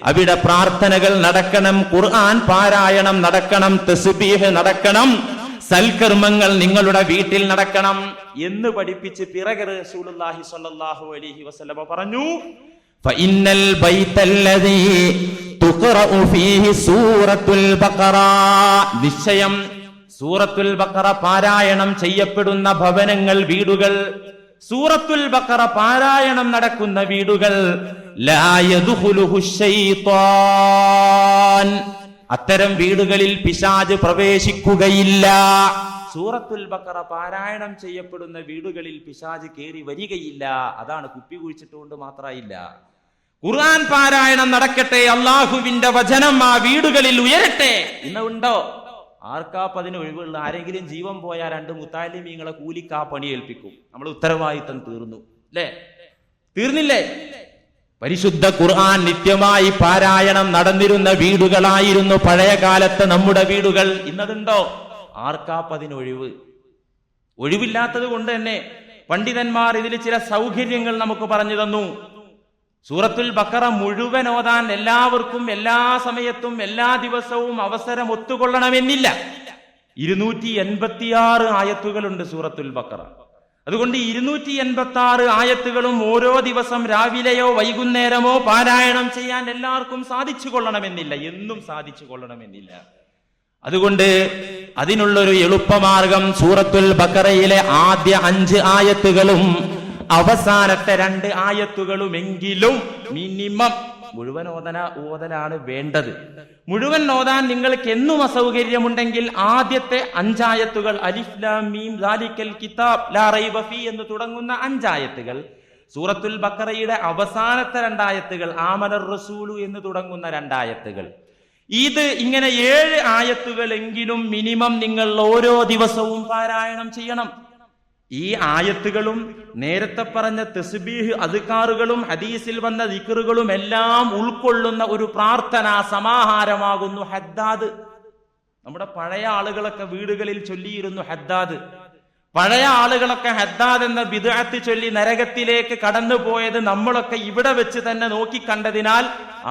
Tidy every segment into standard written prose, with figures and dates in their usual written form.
അവിടെ പ്രാർത്ഥനകൾ നടക്കണം, ഖുർആൻ പാരായണം നടക്കണം, തസ്ബീഹ് നടക്കണം, സൽക്കർമ്മങ്ങൾ നിങ്ങളുടെ വീട്ടിൽ നടക്കണം എന്ന് പഠിപ്പിച്ച് പിറകെ റസൂലുള്ളാഹി സ്വല്ലല്ലാഹു അലൈഹി വസല്ലം പറഞ്ഞു, ഫഇന്നൽ ബൈതല്ലദീ തുഖറഉ ഫീഹി സൂറത്തുൽ ബഖറ, നിശ്ചയം സൂറത്തുൽ ബഖറ പാരായണം ചെയ്യപ്പെടുന്ന ഭവനങ്ങൾ, വീടുകൾ, സൂറത്തുൽ ബഖറ പാരായണം നടക്കുന്ന വീടുകൾ, ലാ യദ്ഖുലുഹു ശൈത്വാൻ, അത്തരം വീടുകളിൽ പിശാച് പ്രവേശിക്കുകയില്ല. സൂറത്തുൽ ബഖറ പാരായണം ചെയ്യപ്പെടുന്ന വീടുകളിൽ പിശാച് കയറി വരികയില്ല. അതാണ് കുപ്പി കുഴിച്ചിട്ടുകൊണ്ട് മാത്രമായില്ല. ഖുർആൻ പാരായണം നടക്കട്ടെ, അള്ളാഹുവിന്റെ വചനം ആ വീടുകളിൽ ഉയരട്ടെ. ഇന്ന് ഉണ്ടോ? ആർക്കാപ്പതിന് ഒഴിവുള്ള? ആരെങ്കിലും ജീവൻ പോയാൽ 2 മുത്താലിമീങ്ങളെ കൂലിക്കാ പണി ഏൽപ്പിക്കും. നമ്മൾ ഉത്തരവാദിത്തം തീർന്നു അല്ലേ? തീർന്നില്ലേ? പരിശുദ്ധ ഖുർആൻ നിത്യമായി പാരായണം നടന്നിരുന്ന വീടുകളായിരുന്നു പഴയ കാലത്ത് നമ്മുടെ വീടുകൾ. ഇന്നതുണ്ടോ? ആർക്കാപ്പതിന് ഒഴിവ്? ഒഴിവില്ലാത്തത് കൊണ്ട് തന്നെ പണ്ഡിതന്മാർ ഇതിൽ ചില സൗകര്യങ്ങൾ നമുക്ക് പറഞ്ഞു തന്നു. സൂറത്തുൽ ബഖറ മുഴുവൻ ഓതാൻ എല്ലാവർക്കും എല്ലാ സമയത്തും എല്ലാ ദിവസവും അവസരം ഒത്തുകൊള്ളണമെന്നില്ല. 286 ആയത്തുകളുണ്ട് സൂറത്തുൽ ബഖറ. അതുകൊണ്ട് 286 ആയത്തുകളും ഓരോ ദിവസം രാവിലെയോ വൈകുന്നേരമോ പാരായണം ചെയ്യാൻ എല്ലാവർക്കും സാധിച്ചു കൊള്ളണമെന്നില്ല, എന്നും സാധിച്ചു കൊള്ളണമെന്നില്ല. അതുകൊണ്ട് അതിനുള്ളൊരു എളുപ്പമാർഗം സൂറത്തുൽ ബഖറയിലെ ആദ്യ 5 ആയത്തുകളും അവസാനത്തെ 2 ആയത്തുകളുമെങ്കിലും മിനിമം മുഴുവൻ ഓതലാണ് വേണ്ടത്. മുഴുവൻ ഓതാൻ നിങ്ങൾക്ക് എന്നും അസൗകര്യമുണ്ടെങ്കിൽ ആദ്യത്തെ 5 ആയത്തുകൾ, അലിഫ് ലാം മീം ദാലിക്കൽ കിതാബ് ലാ റൈബ ഫീ എന്ന് തുടങ്ങുന്ന 5 ആയത്തുകൾ, സൂറത്തുൽ ബഖറയുടെ അവസാനത്തെ 2 ആയത്തുകൾ, ആമനർ റസൂലു എന്ന് തുടങ്ങുന്ന 2 ആയത്തുകൾ, ഇത് ഇങ്ങനെ 7 ആയത്തുകളെങ്കിലും മിനിമം നിങ്ങൾ ഓരോ ദിവസവും പാരായണം ചെയ്യണം. ഈ ആയത്തുകളും നേരത്തെ പറഞ്ഞ തസ്ബീഹ്, അദ്കാറുകളും ഹദീസിൽ വന്ന ദിക്റുകളും എല്ലാം ഉൾക്കൊള്ളുന്ന ഒരു പ്രാർത്ഥനാ സമാഹാരമാകുന്നു ഹദ്ദാദ്. നമ്മുടെ പഴയ ആളുകളൊക്കെ വീടുകളിൽ ചൊല്ലിയിരുന്നു ഹദ്ദാദ്. പഴയ ആളുകളൊക്കെ ഹദ്ദാദ് എന്ന ബിദ്അത്ത് ചൊല്ലി നരകത്തിലേക്ക് കടന്നുപോയത് നമ്മളൊക്കെ ഇവിടെ വെച്ച് തന്നെ നോക്കിക്കണ്ടതിനാൽ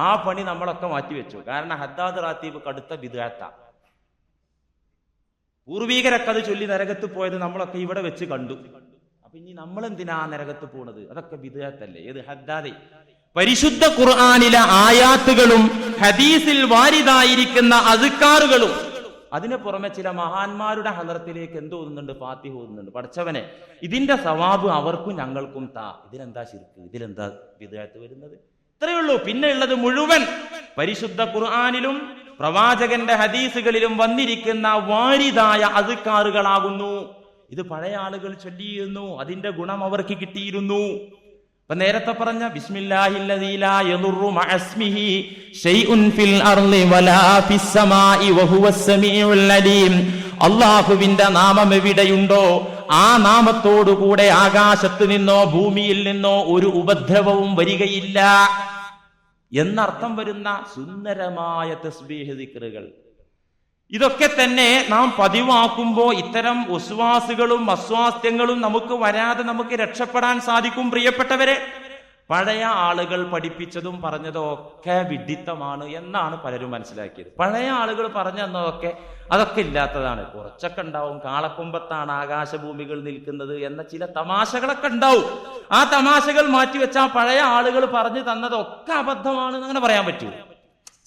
ആ പണി നമ്മളൊക്കെ മാറ്റിവെച്ചു. കാരണം ഹദ്ദാദ് റാത്തീബ് കടുത്ത ബിദ്അത്താ. പൂർവീകരൊക്കെ അത് ചൊല്ലി നരകത്ത് പോയത് നമ്മളൊക്കെ ഇവിടെ വെച്ച് കണ്ടു. അപ്പൊ ഇനി നമ്മൾ എന്തിനാ നരകത്ത് പോണത്? അതൊക്കെ ബിദ്അത്തല്ലേ? ഏത് ഹദ്ദാദ്? പരിശുദ്ധ ഖുർആനിലെ ആയാത്തുകളും ഹദീസിൽ വാരിദായിരിക്കുന്ന അദ്കാറുകളും, അതിന് പുറമെ ചില മഹാന്മാരുടെ ഹദറത്തിലേക്ക് എന്ത് ഓതുന്നുണ്ട്? ഫാത്തിഹ ഓതുന്നുണ്ട്. പഠിച്ചവനെ, ഇതിന്റെ സവാബ് അവർക്കും ഞങ്ങൾക്കും താ. ഇതിലെന്താ ശിർക്ക്? ഇതിലെന്താ ബിദ്അത്ത് വരുന്നത്? ഇത്രയേ ഉള്ളൂ. പിന്നെ ഉള്ളത് മുഴുവൻ പരിശുദ്ധ ഖുർആനിലും പ്രവാചകന്റെ ഹദീസുകളിലും വന്നിരിക്കുന്ന വാരിദായ അദ്കാറുകളാകുന്നു. ഇത് പഴയ ആളുകൾ ചൊല്ലിയിരുന്നു, അതിന്റെ ഗുണം അവർക്ക് കിട്ടിയിരുന്നു. അപ്പൊ നേരത്തെ പറഞ്ഞ ബിസ്മില്ലാഹില്ലദീ ലാ യദുറു മഅസ്മിഹി ശൈഉൻ ഫിൽ അർളി വലാ ഫിസ് സമാഇ വഹുവസ് സമീഉൽ അലീം, അല്ലാഹുവിന്റെ നാമം എവിടെയുണ്ടോ ആ നാമത്തോടുകൂടെ ആകാശത്ത് നിന്നോ ഭൂമിയിൽ നിന്നോ ഒരു ഉപദ്രവവും വരികയില്ല എന്നർത്ഥം വരുന്ന സുന്ദരമായ തസ്ബീഹ് ദിക്റുകൾ. ഇതൊക്കെ തന്നെ നാം പതിവാക്കുമ്പോൾ ഇത്തരം ഉസ്വാസുകളും അസ്വാസ്ഥ്യങ്ങളും നമുക്ക് വരാതെ നമുക്ക് രക്ഷപ്പെടാൻ സാധിക്കും. പ്രിയപ്പെട്ടവരെ, പഴയ ആളുകൾ പഠിപ്പിച്ചതും പറഞ്ഞതും ഒക്കെ വിഡ്ഢിത്തമാണ് എന്നാണ് പലരും മനസ്സിലാക്കിയത്. പഴയ ആളുകൾ പറഞ്ഞു തന്നതൊക്കെ അതൊക്കെ ഇല്ലാത്തതാണ്. കുറച്ചൊക്കെ ഉണ്ടാവും, കാളക്കൊമ്പത്താണ് ആകാശഭൂമികൾ നിൽക്കുന്നത് എന്ന ചില തമാശകളൊക്കെ ഉണ്ടാവും. ആ തമാശകൾ മാറ്റിവെച്ചാൽ പഴയ ആളുകൾ പറഞ്ഞു തന്നതൊക്കെ അബദ്ധമാണെന്ന് അങ്ങനെ പറയാൻ പറ്റൂ.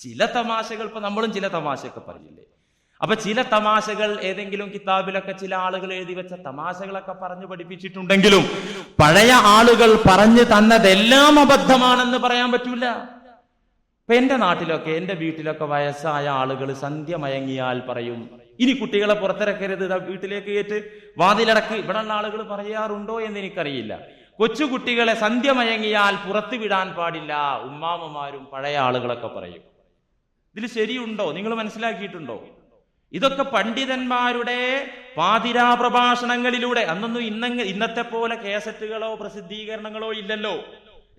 ചില തമാശകൾ, ഇപ്പൊ നമ്മളും ചില തമാശയൊക്കെ പറഞ്ഞില്ലേ? അപ്പൊ ചില തമാശകൾ ഏതെങ്കിലും കിതാബിലൊക്കെ ചില ആളുകൾ എഴുതി വെച്ച തമാശകളൊക്കെ പറഞ്ഞു പഠിപ്പിച്ചിട്ടുണ്ടെങ്കിലും പഴയ ആളുകൾ പറഞ്ഞു തന്നതെല്ലാം അബദ്ധമാണെന്ന് പറയാൻ പറ്റൂല. ഇപ്പൊ എന്റെ നാട്ടിലൊക്കെ, എന്റെ വീട്ടിലൊക്കെ വയസ്സായ ആളുകൾ സന്ധ്യ മയങ്ങിയാൽ പറയും, ഇനി കുട്ടികളെ പുറത്തിറക്കരുത്, വീട്ടിലേക്ക് കയറ്റ്, വാതിലടക്ക്. ഇവിടെയുള്ള ആളുകൾ പറയാറുണ്ടോ എന്ന് എനിക്കറിയില്ല. കൊച്ചുകുട്ടികളെ സന്ധ്യ മയങ്ങിയാൽ പുറത്തു വിടാൻ പാടില്ല ഉമ്മാമ്മമാരും പഴയ ആളുകളൊക്കെ പറയും. ഇതിൽ ശരിയുണ്ടോ? നിങ്ങൾ മനസ്സിലാക്കിയിട്ടുണ്ടോ? ഇതൊക്കെ പണ്ഡിതന്മാരുടെ പാതിരാ പ്രഭാഷണങ്ങളിലൂടെ, അന്നൊന്നും ഇന്നത്തെ പോലെ കേസറ്റുകളോ പ്രസിദ്ധീകരണങ്ങളോ ഇല്ലല്ലോ.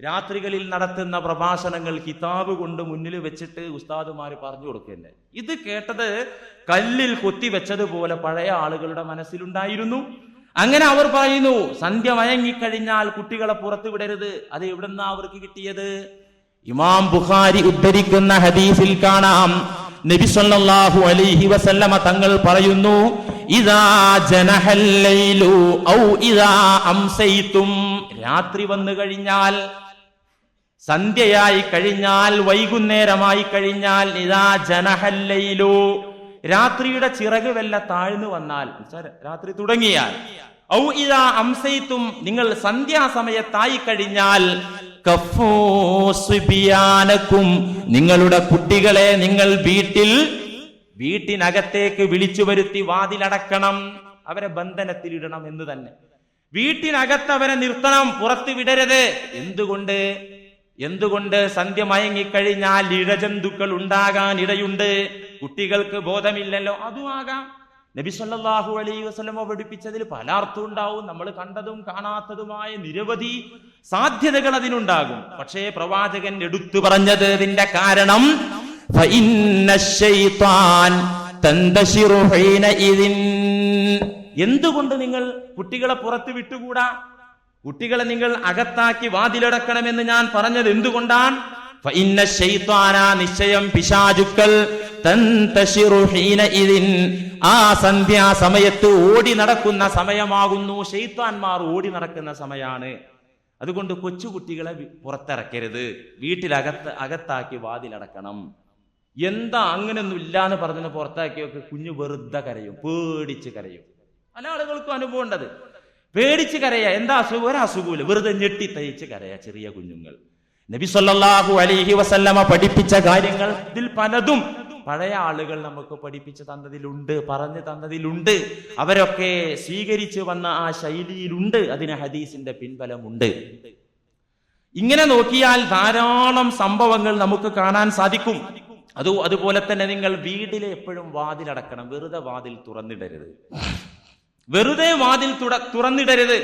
രാത്രികളിൽ നടത്തുന്ന പ്രഭാഷണങ്ങൾ കിതാബ് കൊണ്ട് മുന്നിൽ വെച്ചിട്ട് ഉസ്താദുമാര് പറഞ്ഞു കൊടുക്കല്ലേ. ഇത് കേട്ടത് കല്ലിൽ കൊത്തിവെച്ചതുപോലെ പഴയ ആളുകളുടെ മനസ്സിലുണ്ടായിരുന്നു. അങ്ങനെ അവർ പറയുന്നു, സന്ധ്യ മയങ്ങിക്കഴിഞ്ഞാൽ കുട്ടികളെ പുറത്തു വിടരുത്. അത് എവിടെന്നാ അവർക്ക് കിട്ടിയത്? ഇമാം ബുഖാരി ഉദ്ധരിക്കുന്ന ഹദീസിൽ കാണാം, നബി സല്ലല്ലാഹു അലൈഹി വസല്ലമ തങ്ങൾ പറയുന്നു, ഇദാ ജനഹൽ ലൈലു ഔ ഇദാ അംസൈതും, രാത്രി വന്നു കഴിഞ്ഞാൽ, സന്ധ്യയായി കഴിഞ്ഞാൽ, വൈകുന്നേരമായി കഴിഞ്ഞാൽ, ഇദാ ജനഹൽ ലൈലു, രാത്രിയുടെ ചിറക് വല്ല താഴ്ന്നു വന്നാൽ, രാത്രി തുടങ്ങിയാൽ, ഔ ഇദാ അംസൈതും, നിങ്ങൾ സന്ധ്യാസമയത്തായി കഴിഞ്ഞാൽ, കഫൂ സുബിയാനക്കും, നിങ്ങളുടെ കുട്ടികളെ നിങ്ങൾ വീട്ടിനകത്തേക്ക് വിളിച്ചു വരുത്തി വാതിലടക്കണം, അവരെ ബന്ധനത്തിലിടണം എന്ന് തന്നെ. വീട്ടിനകത്ത് അവരെ നിർത്തണം, പുറത്ത് വിടരുത്. എന്തുകൊണ്ട് സന്ധ്യ മയങ്ങിക്കഴിഞ്ഞാൽ ഇഴജന്തുക്കൾ ഉണ്ടാകാൻ ഇടയുണ്ട്, കുട്ടികൾക്ക് ബോധമില്ലല്ലോ, അതുമാകാം. നബി സല്ലല്ലാഹു അലൈഹി വസല്ലം പഠിപ്പിച്ചതിൽ പല അർത്ഥം ഉണ്ടാവും, നമ്മൾ കണ്ടതും കാണാത്തതുമായ നിരവധി സാധ്യതകൾ അതിനുണ്ടാകും. പക്ഷേ പ്രവാചകൻ എടുത്തു പറഞ്ഞത് ഇതിന്റെ കാരണം, എന്തുകൊണ്ട് നിങ്ങൾ കുട്ടികളെ പുറത്ത് വിട്ടുകൂടാ, കുട്ടികളെ നിങ്ങൾ അകത്താക്കി വാതിലടക്കണമെന്ന് ഞാൻ പറഞ്ഞത് എന്തുകൊണ്ടാണ്? നിശ്ചയം പിശാചുക്കൾ ആ സന്ധ്യാസമയത്ത് ഓടി നടക്കുന്ന സമയമാകുന്നു, ശൈത്താന്മാർ ഓടി നടക്കുന്ന സമയമാണ്. അതുകൊണ്ട് കൊച്ചുകുട്ടികളെ പുറത്തിറക്കരുത്, അകത്താക്കി വാതിലടക്കണം. എന്താ അങ്ങനെയൊന്നും ഇല്ലാന്ന് പറഞ്ഞ് പുറത്താക്കിയൊക്കെ കുഞ്ഞു വെറുതെ കരയും, പേടിച്ച് കരയും. പല ആളുകൾക്കും അനുഭവം ഉണ്ടത്, പേടിച്ച് കരയാ. എന്താ അസുഖം? ഒരസുഖമില്ല, വെറുതെ ഞെട്ടി തയ്ച്ച് കരയാ ചെറിയ കുഞ്ഞുങ്ങൾ. നബി സല്ലല്ലാഹു അലൈഹി വസല്ലമ പഠിപ്പിച്ച കാര്യങ്ങൾ ഇതിൽ പലതും പഴയ ആളുകൾ നമുക്ക് പഠിപ്പിച്ചു തന്നതിലുണ്ട്, പറഞ്ഞു തന്നതിലുണ്ട്, അവരൊക്കെ സ്വീകരിച്ചു വന്ന ആ ശൈലിയിലുണ്ട്, അതിന് ഹദീസിന്റെ പിൻബലമുണ്ട്. ഇങ്ങനെ നോക്കിയാൽ ധാരാളം സംഭവങ്ങൾ നമുക്ക് കാണാൻ സാധിക്കും. അതുപോലെ തന്നെ നിങ്ങൾ വീട്ടിലെ എപ്പോഴും വാതിലടക്കണം, വെറുതെ വാതിൽ തുറന്നിടരുത്.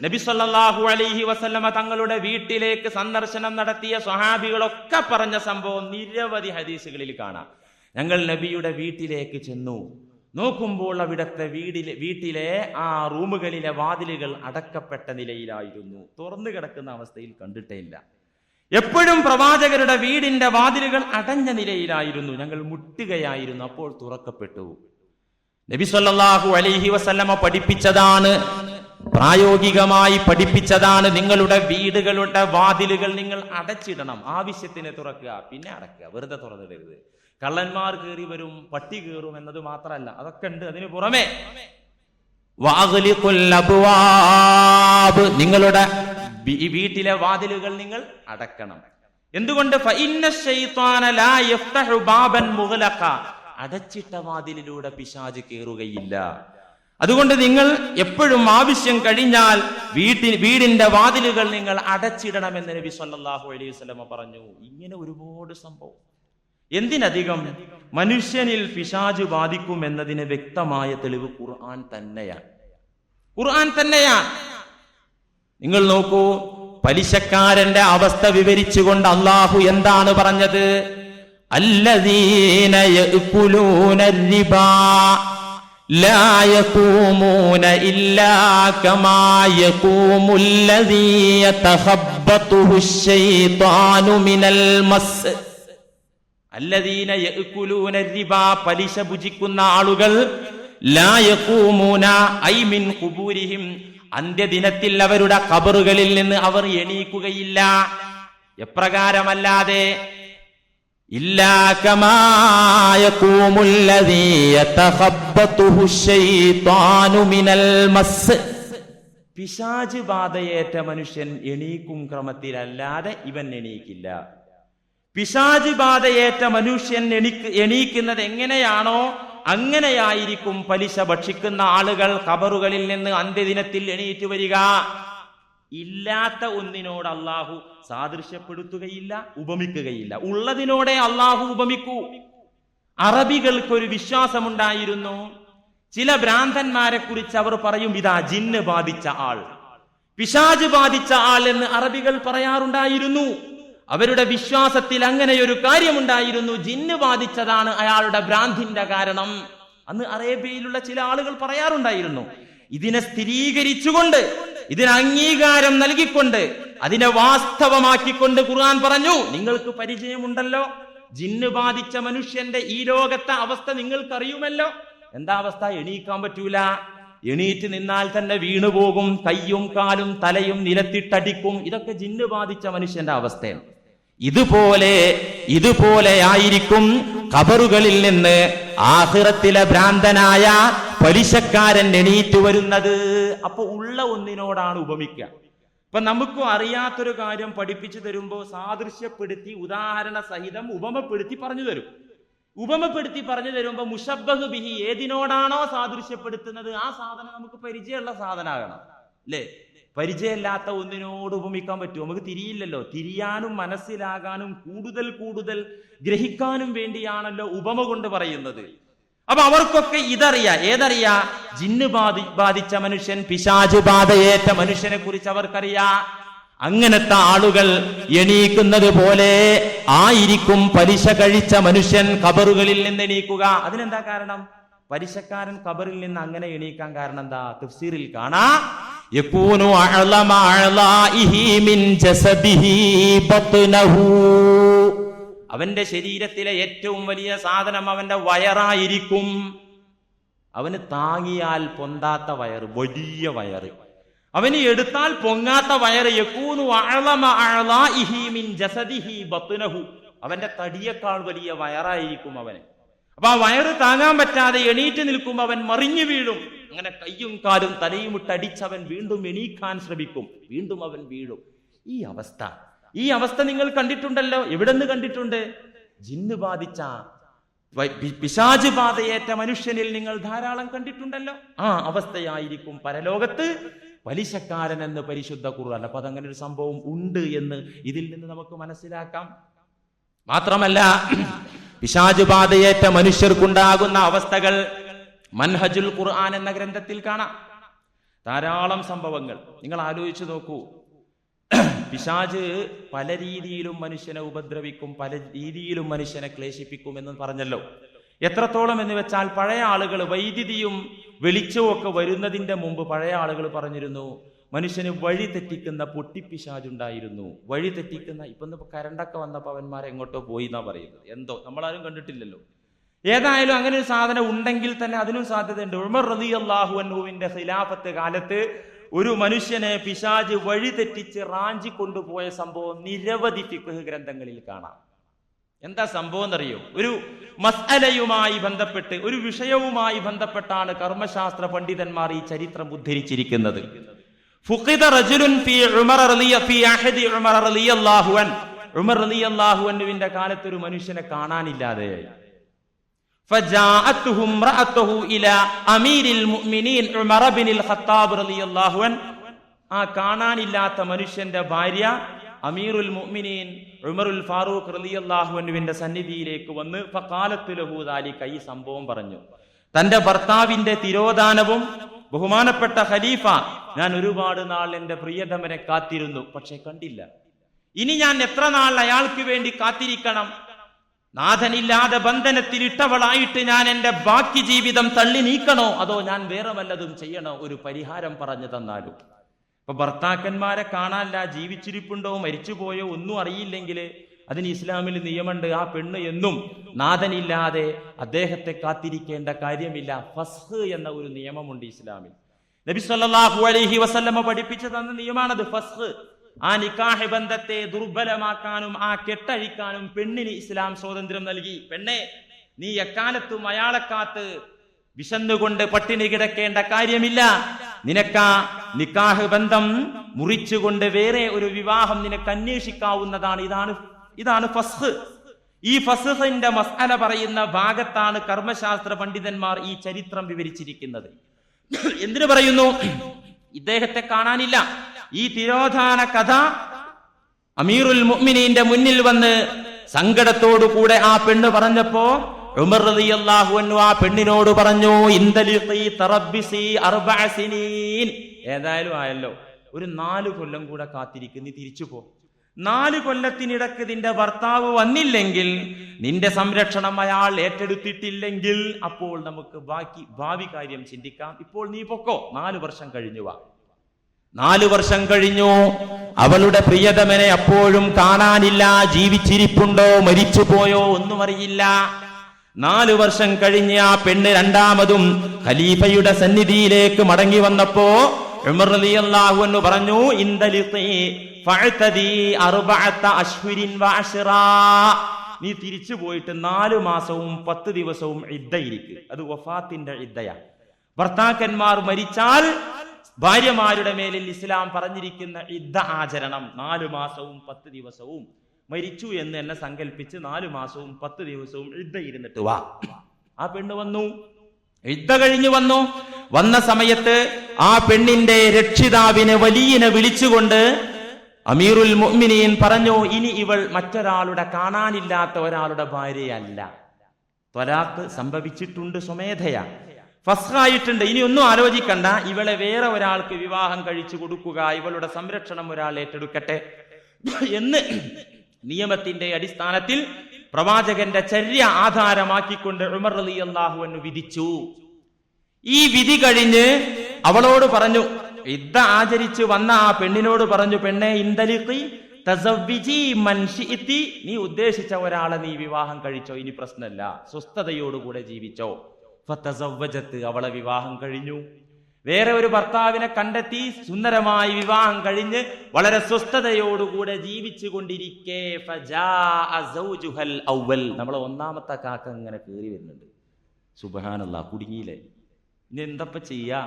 നബി സല്ലല്ലാഹു അലൈഹി വസല്ലമ തങ്ങളുടെ വീട്ടിലേക്ക് സന്ദർശനം നടത്തിയ സ്വഹാബികളൊക്കെ പറഞ്ഞ സംഭവം നിരവധി ഹദീസുകളിൽ കാണാം. ഞങ്ങൾ നബിയുടെ വീട്ടിലേക്ക് ചെന്നു, നോക്കുമ്പോൾ അവിടുത്തെ വീട്ടിലെ ആ റൂമുകളിലെ വാതിലുകൾ അടക്കപ്പെട്ട നിലയിലായിരുന്നു, തുറന്നു കിടക്കുന്ന അവസ്ഥയിൽ കണ്ടിട്ടേ ഇല്ല. എപ്പോഴും പ്രവാചകരുടെ വീടിന്റെ വാതിലുകൾ അടഞ്ഞ നിലയിലായിരുന്നു. ഞങ്ങൾ മുട്ടുകയായിരുന്നു, അപ്പോൾ തുറക്കപ്പെട്ടു. നബി സല്ലല്ലാഹു അലൈഹി വസല്ലമ പഠിപ്പിച്ചതാണ്, പ്രായോഗികമായി പഠിപ്പിച്ചതാണ്, നിങ്ങളുടെ വീടുകളുടെ വാതിലുകൾ നിങ്ങൾ അടച്ചിടണം, ആവശ്യത്തിന് തുറക്കുക, പിന്നെ അടക്കുക, വെറുതെ തുറന്നിടരുത്. കള്ളന്മാർ കയറി വരും, പട്ടി കയറും എന്നത് മാത്രമല്ല, അതൊക്കെ ഉണ്ട്. അതിന് പുറമെ നിങ്ങളുടെ വീട്ടിലെ വാതിലുകൾ നിങ്ങൾ അടക്കണം. എന്തുകൊണ്ട്? അടച്ചിട്ട വാതിലിലൂടെ പിശാച് കയറുകയില്ല. അതുകൊണ്ട് നിങ്ങൾ എപ്പോഴും ആവശ്യം കഴിഞ്ഞാൽ വീടിന്റെ വാതിലുകൾ നിങ്ങൾ അടച്ചിടണമെന്ന് നബി സല്ലല്ലാഹു അലൈഹി വസല്ലം പറഞ്ഞു. ഇങ്ങനെ ഒരുപാട് സംഭവം. എന്തിനധികം മനുഷ്യനിൽ പിശാച് ബാധിക്കും എന്നതിന് വ്യക്തമായ തെളിവ് ഖുർആൻ തന്നെയാണ്. നിങ്ങൾ നോക്കൂ, പലിശക്കാരന്റെ അവസ്ഥ വിവരിച്ചുകൊണ്ട് അല്ലാഹു എന്താണ് പറഞ്ഞത്? അല്ലദീന യഅ്കുലൂന റിബാ ലാ യഖൂമൂന ഇല്ലാ കമാ യഖൂമുല്ലദീ യതഖബ്ബതുഹു ശൈത്വാനു മിനൽ മസ്. അല്ലദീന യഅ്കുലൂന റിബാ, പലിശ ഭുജിക്കുന്ന ആളുകൾ, ലാ യഖൂമൂന ഐ മിൻ ഖുബൂരിഹിം, അന്ത്യദിനത്തിൽ അവരുടെ ഖബറുകളിൽ നിന്ന് അവർ എണീക്കുകയില്ല. എപ്രകാരമല്ലാതെ? ഇല്ലാ കമാ യഖൂമുല്ലദീ യതഖബ്ബതുഹു ശൈത്വാനു മിനൽ മസ്. പിശാച് ബാധയേറ്റ മനുഷ്യൻ എണീക്കും ക്രമത്തിലല്ലാതെ ഇവൻ എണീക്കില്ല. പിശാച് ബാധയേറ്റ മനുഷ്യൻ എണീക്കുന്നത് എങ്ങനെയാണോ അങ്ങനെയായിരിക്കും പലിശ ഭക്ഷിക്കുന്ന ആളുകൾ ഖബറുകളിൽ നിന്ന് അന്ത്യദിനത്തിൽ എണീറ്റ് വരിക. ഇല്ലാത്ത ഒന്നിനോട് അള്ളാഹു സാദൃശ്യപ്പെടുത്തുകയില്ല, ഉപമിക്കുകയില്ല. ഉള്ളതിനോടെ അള്ളാഹു ഉപമിക്കൂ. അറബികൾക്കൊരു വിശ്വാസമുണ്ടായിരുന്നു. ചില ഭ്രാന്തന്മാരെ കുറിച്ച് അവർ പറയും, ഇതാ ജിന്ന് ബാധിച്ച ആൾ, പിശാച് ബാധിച്ച ആൾ എന്ന് അറബികൾ പറയാറുണ്ടായിരുന്നു. അവരുടെ വിശ്വാസത്തിൽ അങ്ങനെയൊരു കാര്യമുണ്ടായിരുന്നു, ജിന്ന് ബാധിച്ചതാണ് അയാളുടെ ഭ്രാന്തിന്റെ കാരണം. അന്ന് അറേബ്യയിലുള്ള ചില ആളുകൾ പറയാറുണ്ടായിരുന്നു. ഇതിനെ സ്ഥിരീകരിച്ചുകൊണ്ട്, ഇതിന് അംഗീകാരം നൽകിക്കൊണ്ട് അതിനെ വാസ്തവമാക്കിക്കൊണ്ട് ഖുർആൻ പറഞ്ഞു, നിങ്ങൾക്ക് പരിചയമുണ്ടല്ലോ, ജിന്ന് ബാധിച്ച മനുഷ്യന്റെ ഈ ലോകത്തെ അവസ്ഥ നിങ്ങൾക്കറിയുമല്ലോ. എന്താ അവസ്ഥ? എണീക്കാൻ പറ്റൂല, എണീറ്റ് നിന്നാൽ തന്നെ വീണുപോകും, കയ്യും കാലും തലയും നിലത്തിട്ടടിക്കും. ഇതൊക്കെ ജിന്ന് ബാധിച്ച മനുഷ്യന്റെ അവസ്ഥയാണ്. ഇതുപോലെ ആയിരിക്കും ഖബറുകളിൽ നിന്ന് ആഖിറത്തിലെ ഭ്രാന്തനായ പലിശക്കാരൻ എണീറ്റ് വരുന്നത്. അപ്പൊ ഉള്ള ഒന്നിനോടാണ് ഉപമിക്കുക. ഇപ്പൊ നമുക്കും അറിയാത്തൊരു കാര്യം പഠിപ്പിച്ചു തരുമ്പോൾ സാദൃശ്യപ്പെടുത്തി ഉദാഹരണ സഹിതം ഉപമപ്പെടുത്തി പറഞ്ഞു തരുമ്പോ മുശബ്ബഹ് ബിഹി ഏതിനോടാണോ സാദൃശ്യപ്പെടുത്തുന്നത് ആ സാധനം നമുക്ക് പരിചയമുള്ള സാധനമാകണം, അല്ലേ? പരിചയമില്ലാത്ത ഒന്നിനോട് ഉപമിക്കാൻ പറ്റുമോ? നമുക്ക് തിരിയില്ലല്ലോ. തിരിയാനും മനസ്സിലാകാനും കൂടുതൽ ഗ്രഹിക്കാനും വേണ്ടിയാണല്ലോ ഉപമ കൊണ്ട് പറയുന്നത്. അപ്പൊ അവർക്കൊക്കെ ഏതറിയാ? ജിന്ന് ബാധിച്ച മനുഷ്യൻ, പിശാച് ബാധയേറ്റ മനുഷ്യനെ കുറിച്ച് അവർക്കറിയാ. അങ്ങനത്തെ ആളുകൾ എണീക്കുന്നത് പോലെ ആയിരിക്കും പലിശ കഴിച്ച മനുഷ്യൻ ഖബറുകളിൽ നിന്ന് എണീക്കുക. അതിനെന്താ കാരണം? പലിശക്കാരൻ ഖബറിൽ നിന്ന് അങ്ങനെ എണീക്കാൻ കാരണം എന്താ? തഫ്സീറിൽ കാണാം, യകൂനു അഅലമ അഅലാഇഹി മിൻ ജസദിഹി ബത്നഹു. അവന്റെ ശരീരത്തിലെ ഏറ്റവും വലിയ സാധനം അവന്റെ വയറായിരിക്കും. അവന് താങ്ങിയാൽ പൊന്താത്ത വയറ്, വലിയ വയറ്. അവന് എടുത്താൽ പൊങ്ങാത്ത വയറ്. യകൂനു അഅലമ അഅലാഇഹി മിൻ ജസദിഹി ബത്നഹു. അവന്റെ തടിയേക്കാൾ വലിയ വയറായിരിക്കും അവന്. അപ്പൊ ആ വയറ് താങ്ങാൻ പറ്റാതെ എണീറ്റ് നിൽക്കും, അവൻ മറിഞ്ഞു വീഴും. അങ്ങനെ കയ്യും കാലും തലയും ഇട്ടടിച്ചവൻ വീണ്ടും എണീക്കാൻ ശ്രമിക്കും, വീണ്ടും അവൻ വീഴും. ഈ അവസ്ഥ നിങ്ങൾ കണ്ടിട്ടുണ്ടല്ലോ. എവിടെ നിന്ന് കണ്ടിട്ടുണ്ട്? ജിന്ന് ബാധിച്ച പിശാച് ബാധയേറ്റ മനുഷ്യനിൽ നിങ്ങൾ ധാരാളം കണ്ടിട്ടുണ്ടല്ലോ. ആ അവസ്ഥയായിരിക്കും പരലോകത്ത് പലിശക്കാരൻ എന്ന് പരിശുദ്ധ ഖുർആൻ. അപ്പൊ അതങ്ങനെ ഒരു സംഭവം ഉണ്ട് എന്ന് ഇതിൽ നിന്ന് നമുക്ക് മനസ്സിലാക്കാം. മാത്രമല്ല, പിശാച് ബാധയേറ്റ മനുഷ്യർക്കുണ്ടാകുന്ന അവസ്ഥകൾ മൻഹജുൽ ഖുർആൻ എന്ന ഗ്രന്ഥത്തിൽ കാണാം. ധാരാളം സംഭവങ്ങൾ നിങ്ങൾ ആലോചിച്ചു നോക്കൂ. പിശാച് പല രീതിയിലും മനുഷ്യനെ ഉപദ്രവിക്കും, പല രീതിയിലും മനുഷ്യനെ ക്ലേശിപ്പിക്കും എന്ന് പറഞ്ഞല്ലോ. എത്രത്തോളം എന്ന് വെച്ചാൽ, പഴയ ആളുകൾ വൈദ്യുതിയും വെളിച്ചവും ഒക്കെ വരുന്നതിന്റെ മുമ്പ് പഴയ ആളുകൾ പറഞ്ഞിരുന്നു, മനുഷ്യന് വഴി തെറ്റിക്കുന്ന പൊട്ടിപ്പിശാചുണ്ടായിരുന്നു. വഴി തെറ്റിക്കുന്ന, ഇപ്പൊ കരണ്ടൊക്കെ വന്നപ്പോ അവന്മാരെ എങ്ങോട്ടോ പോയി എന്നാ പറയുന്നത്. എന്തോ നമ്മളാരും കണ്ടിട്ടില്ലല്ലോ. ഏതായാലും അങ്ങനെ ഒരു സാധനം ഉണ്ടെങ്കിൽ തന്നെ അതിനും സാധ്യതയുണ്ട്. ഉമർ റളിയല്ലാഹു അൻഹുവിന്റെ ഖിലാഫത്ത് കാലത്ത് ഒരു മനുഷ്യനെ പിശാച് വഴി തെറ്റിച്ച് റാഞ്ചി കൊണ്ടുപോയ സംഭവം നിരവധി ഫിഖ്ഹ് ഗ്രന്ഥങ്ങളിൽ കാണാം. എന്താ സംഭവം എന്നറിയോ? ഒരു മസ്അലയുമായി ബന്ധപ്പെട്ട്, ഒരു വിഷയവുമായി ബന്ധപ്പെട്ടാണ് കർമ്മശാസ്ത്ര പണ്ഡിതന്മാർ ഈ ചരിത്രം ഉദ്ധരിച്ചിരിക്കുന്നത്. ഫുഖിദ റജുലുൻ ഫീ ഉമർ റളിയല്ലാഹു അൻഹുവിന്റെ കാലത്ത് ഒരു മനുഷ്യനെ കാണാനില്ലാതെയായി. فجاءته امرأته إلى أمير المؤمنين عمر بن الخطاب رضي الله عنه. ആ കാണാനില്ലാത്ത മനുഷ്യന്റെ ഭാര്യ അമീറുൽ മുഅ്മിനീൻ ഉമറുൽ ഫാറൂഖ് റളിയല്ലാഹു അൻഹുവിന്റെ സന്നിധിയിലേക്ക് വന്ന് ഫഖാലത്ത് ലഹു ദാലിക, ഈ സംഭവം പറഞ്ഞു. തന്റെ ഭർത്താവിന്റെ തിരോധാനവും, ബഹുമാനപ്പെട്ട ഖലീഫ, ഞാൻ ഒരുപാട് നാൾ എന്റെ പ്രിയതമനെ കാത്തിരുന്നു, പക്ഷെ കണ്ടില്ല. ഇനി ഞാൻ എത്ര നാൾ അയാൾക്ക് വേണ്ടി കാത്തിരിക്കണം? നാഥനില്ലാതെ ബന്ധനത്തിൽ ഇട്ടവളായിട്ട് ഞാൻ എന്റെ ബാക്കി ജീവിതം തള്ളി നീക്കണോ, അതോ ഞാൻ വേറെ വല്ലതും ചെയ്യണോ? ഒരു പരിഹാരം പറഞ്ഞു തന്നാലും. ഇപ്പൊ ഭർത്താക്കന്മാരെ കാണാനില്ല, ജീവിച്ചിരിപ്പുണ്ടോ മരിച്ചുപോയോ ഒന്നും അറിയില്ലെങ്കിൽ അതിന് ഇസ്ലാമിൽ നിയമമുണ്ട്. ആ പെണ്ണ് എന്നും നാഥനില്ലാതെ അദ്ദേഹത്തെ കാത്തിരിക്കേണ്ട കാര്യമില്ല. ഫസ്ഖ് എന്ന ഒരു നിയമമുണ്ട് ഇസ്ലാമിൽ. നബി സല്ലല്ലാഹു അലൈഹി വസല്ലമ പഠിപ്പിച്ചു തന്ന നിയമമാണത്, ഫസ്ഖ്. ആ നിക്കാഹ് ബന്ധത്തെ ദുർബലമാക്കാനും ആ കെട്ടഴിക്കാനും പെണ്ണിന് ഇസ്ലാം സ്വാതന്ത്ര്യം നൽകി. പെണ്ണെ, നീ എക്കാലത്തും അയാളെ കാത്ത് വിശന്നുകൊണ്ട് പട്ടിണി കിടക്കേണ്ട കാര്യമില്ല. നിനക്കാ നിക്കാഹ് ബന്ധം മുറിച്ചുകൊണ്ട് വേറെ ഒരു വിവാഹം നിനക്ക് അന്വേഷിക്കാവുന്നതാണ്. ഇതാണ് ഫസ്ഖ്. ഈ ഫസ്ഖിന്റെ മസ്അല പറയുന്ന ഭാഗത്താണ് കർമ്മശാസ്ത്ര പണ്ഡിതന്മാർ ഈ ചരിത്രം വിവരിച്ചിരിക്കുന്നത്. എന്തിനു പറയുന്നു? ഇദ്ദേഹത്തെ കാണാനില്ല. ഈ തിരോധാന കഥ അമീറുൽ മുഅ്മിനീന്റെ മുന്നിൽ വന്ന് സങ്കടത്തോടുകൂടെ ആ പെണ്ണ് പറഞ്ഞപ്പോ ഉമർ റളിയല്ലാഹു അൻഹു ആ പെണ്ണിനോട് പറഞ്ഞു, ഇന്തലിഖി തറബ്ബിസി 4 സിനീൻ. ഏതായാലും ആയല്ലോ, ഒരു 4 കൊല്ലം കൂടെ കാത്തിരിക്കും, നീ തിരിച്ചു പോ. 4 കൊല്ലത്തിനിടക്ക് നിന്റെ ഭർത്താവ് വന്നില്ലെങ്കിൽ, നിന്റെ സംരക്ഷണം അയാൾ ഏറ്റെടുത്തിട്ടില്ലെങ്കിൽ, അപ്പോൾ നമുക്ക് ഭാവി കാര്യം ചിന്തിക്കാം. ഇപ്പോൾ നീ പൊക്കോ, 4 വർഷം കഴിഞ്ഞു വാ. 4 വർഷം കഴിഞ്ഞു. അവളുടെ പ്രിയതമനെ അപ്പോഴും കാണാനില്ല. ജീവിച്ചിരിപ്പുണ്ടോ മരിച്ചുപോയോ ഒന്നും അറിയില്ല. 4 വർഷം കഴിഞ്ഞ് ആ പെണ്ണ് രണ്ടാമതും ഖലീഫയുടെ സന്നിധിയിലേക്ക് മടങ്ങി വന്നപ്പോ ഉമർ റളിയല്ലാഹു അൻഹു പറഞ്ഞു, ഇന്തലിഖി ഫഅതദി 4 അശ്ഹുരിൻ വഅശ്റാ, നീ തിരിച്ചു പോയിട്ട് 4 മാസവും 10 ദിവസവും ഇദ്ദയിരിക്കും. അത് വഫാത്തിന്റെ ഇദ്ദയാ. ഭർത്താക്കന്മാർ മരിച്ചാൽ ഭാര്യമാരുടെ മേലിൽ ഇസ്ലാം പറഞ്ഞിരിക്കുന്ന ഇദ്ദ ആചരണം 4 മാസവും 10 ദിവസവും. മരിച്ചു എന്ന് എന്നെ സങ്കല്പിച്ച് 4 മാസവും 10 ദിവസവും ഇദ്ദ ഇരുന്നിട്ട് വാ. ആ പെണ്ണ് വന്നു, ഇദ്ദ കഴിഞ്ഞു വന്നു. വന്ന സമയത്ത് ആ പെണ്ണിന്റെ രക്ഷിതാവിനെ വലിയനെ വിളിച്ചുകൊണ്ട് അമീറുൽ മുഅ്മിനീൻ പറഞ്ഞു, ഇനി ഇവൾ മറ്റൊരാളുടെ കാണാനില്ലാത്ത ഒരാളുടെ ഭാര്യയല്ല. ത്വലാഖ് സംഭവിച്ചിട്ടുണ്ട്, സ്വമേധയാ ഫസ്ഖായിട്ടുണ്ട്. ഇനി ഒന്നും ആലോചിക്കണ്ട, ഇവളെ വേറെ ഒരാൾക്ക് വിവാഹം കഴിച്ചു കൊടുക്കുക, ഇവളുടെ സംരക്ഷണം ഒരാൾ ഏറ്റെടുക്കട്ടെ എന്ന് നിയമത്തിന്റെ അടിസ്ഥാനത്തിൽ പ്രവാചകന്റെ ചര്യ ആധാരമാക്കിക്കൊണ്ട് ഉമർ റളിയല്ലാഹു അൻഹു വിധിച്ചു. ഈ വിധി കഴിഞ്ഞ് അവളോട് പറഞ്ഞു, ഇദ്ദ ആചരിച്ച് വന്ന ആ പെണ്ണിനോട് പറഞ്ഞു, പെണ്ണെ ഇന്തലിഖി തസവ്വിജി മൻ ശിഇതി, നീ ഉദ്ദേശിച്ച ഒരാളെ നീ വിവാഹം കഴിച്ചോ, ഇനി പ്രശ്നമില്ല, സ്വസ്ഥതയോടുകൂടെ ജീവിച്ചോ. ഫതസവ്വജത്ത്, അവളെ വിവാഹം കഴിഞ്ഞു. വേറെ ഒരു ഭർത്താവിനെ കണ്ടെത്തി സുന്ദരമായി വിവാഹം കഴിഞ്ഞ് വളരെ സ്വസ്ഥതയോടുകൂടെ ജീവിച്ചു കൊണ്ടിരിക്കെ ഫജാഅ സൗജുഹൽ അവ്വൽ, നമ്മളെ ഒന്നാമത്തെ കാക്ക ഇങ്ങനെ കയറി വരുന്നുണ്ട്. സുബ്ഹാനല്ലാഹ്, കുടുങ്ങിയില്ലേ, ഇനി എന്തപ്പ ചെയ്യാ?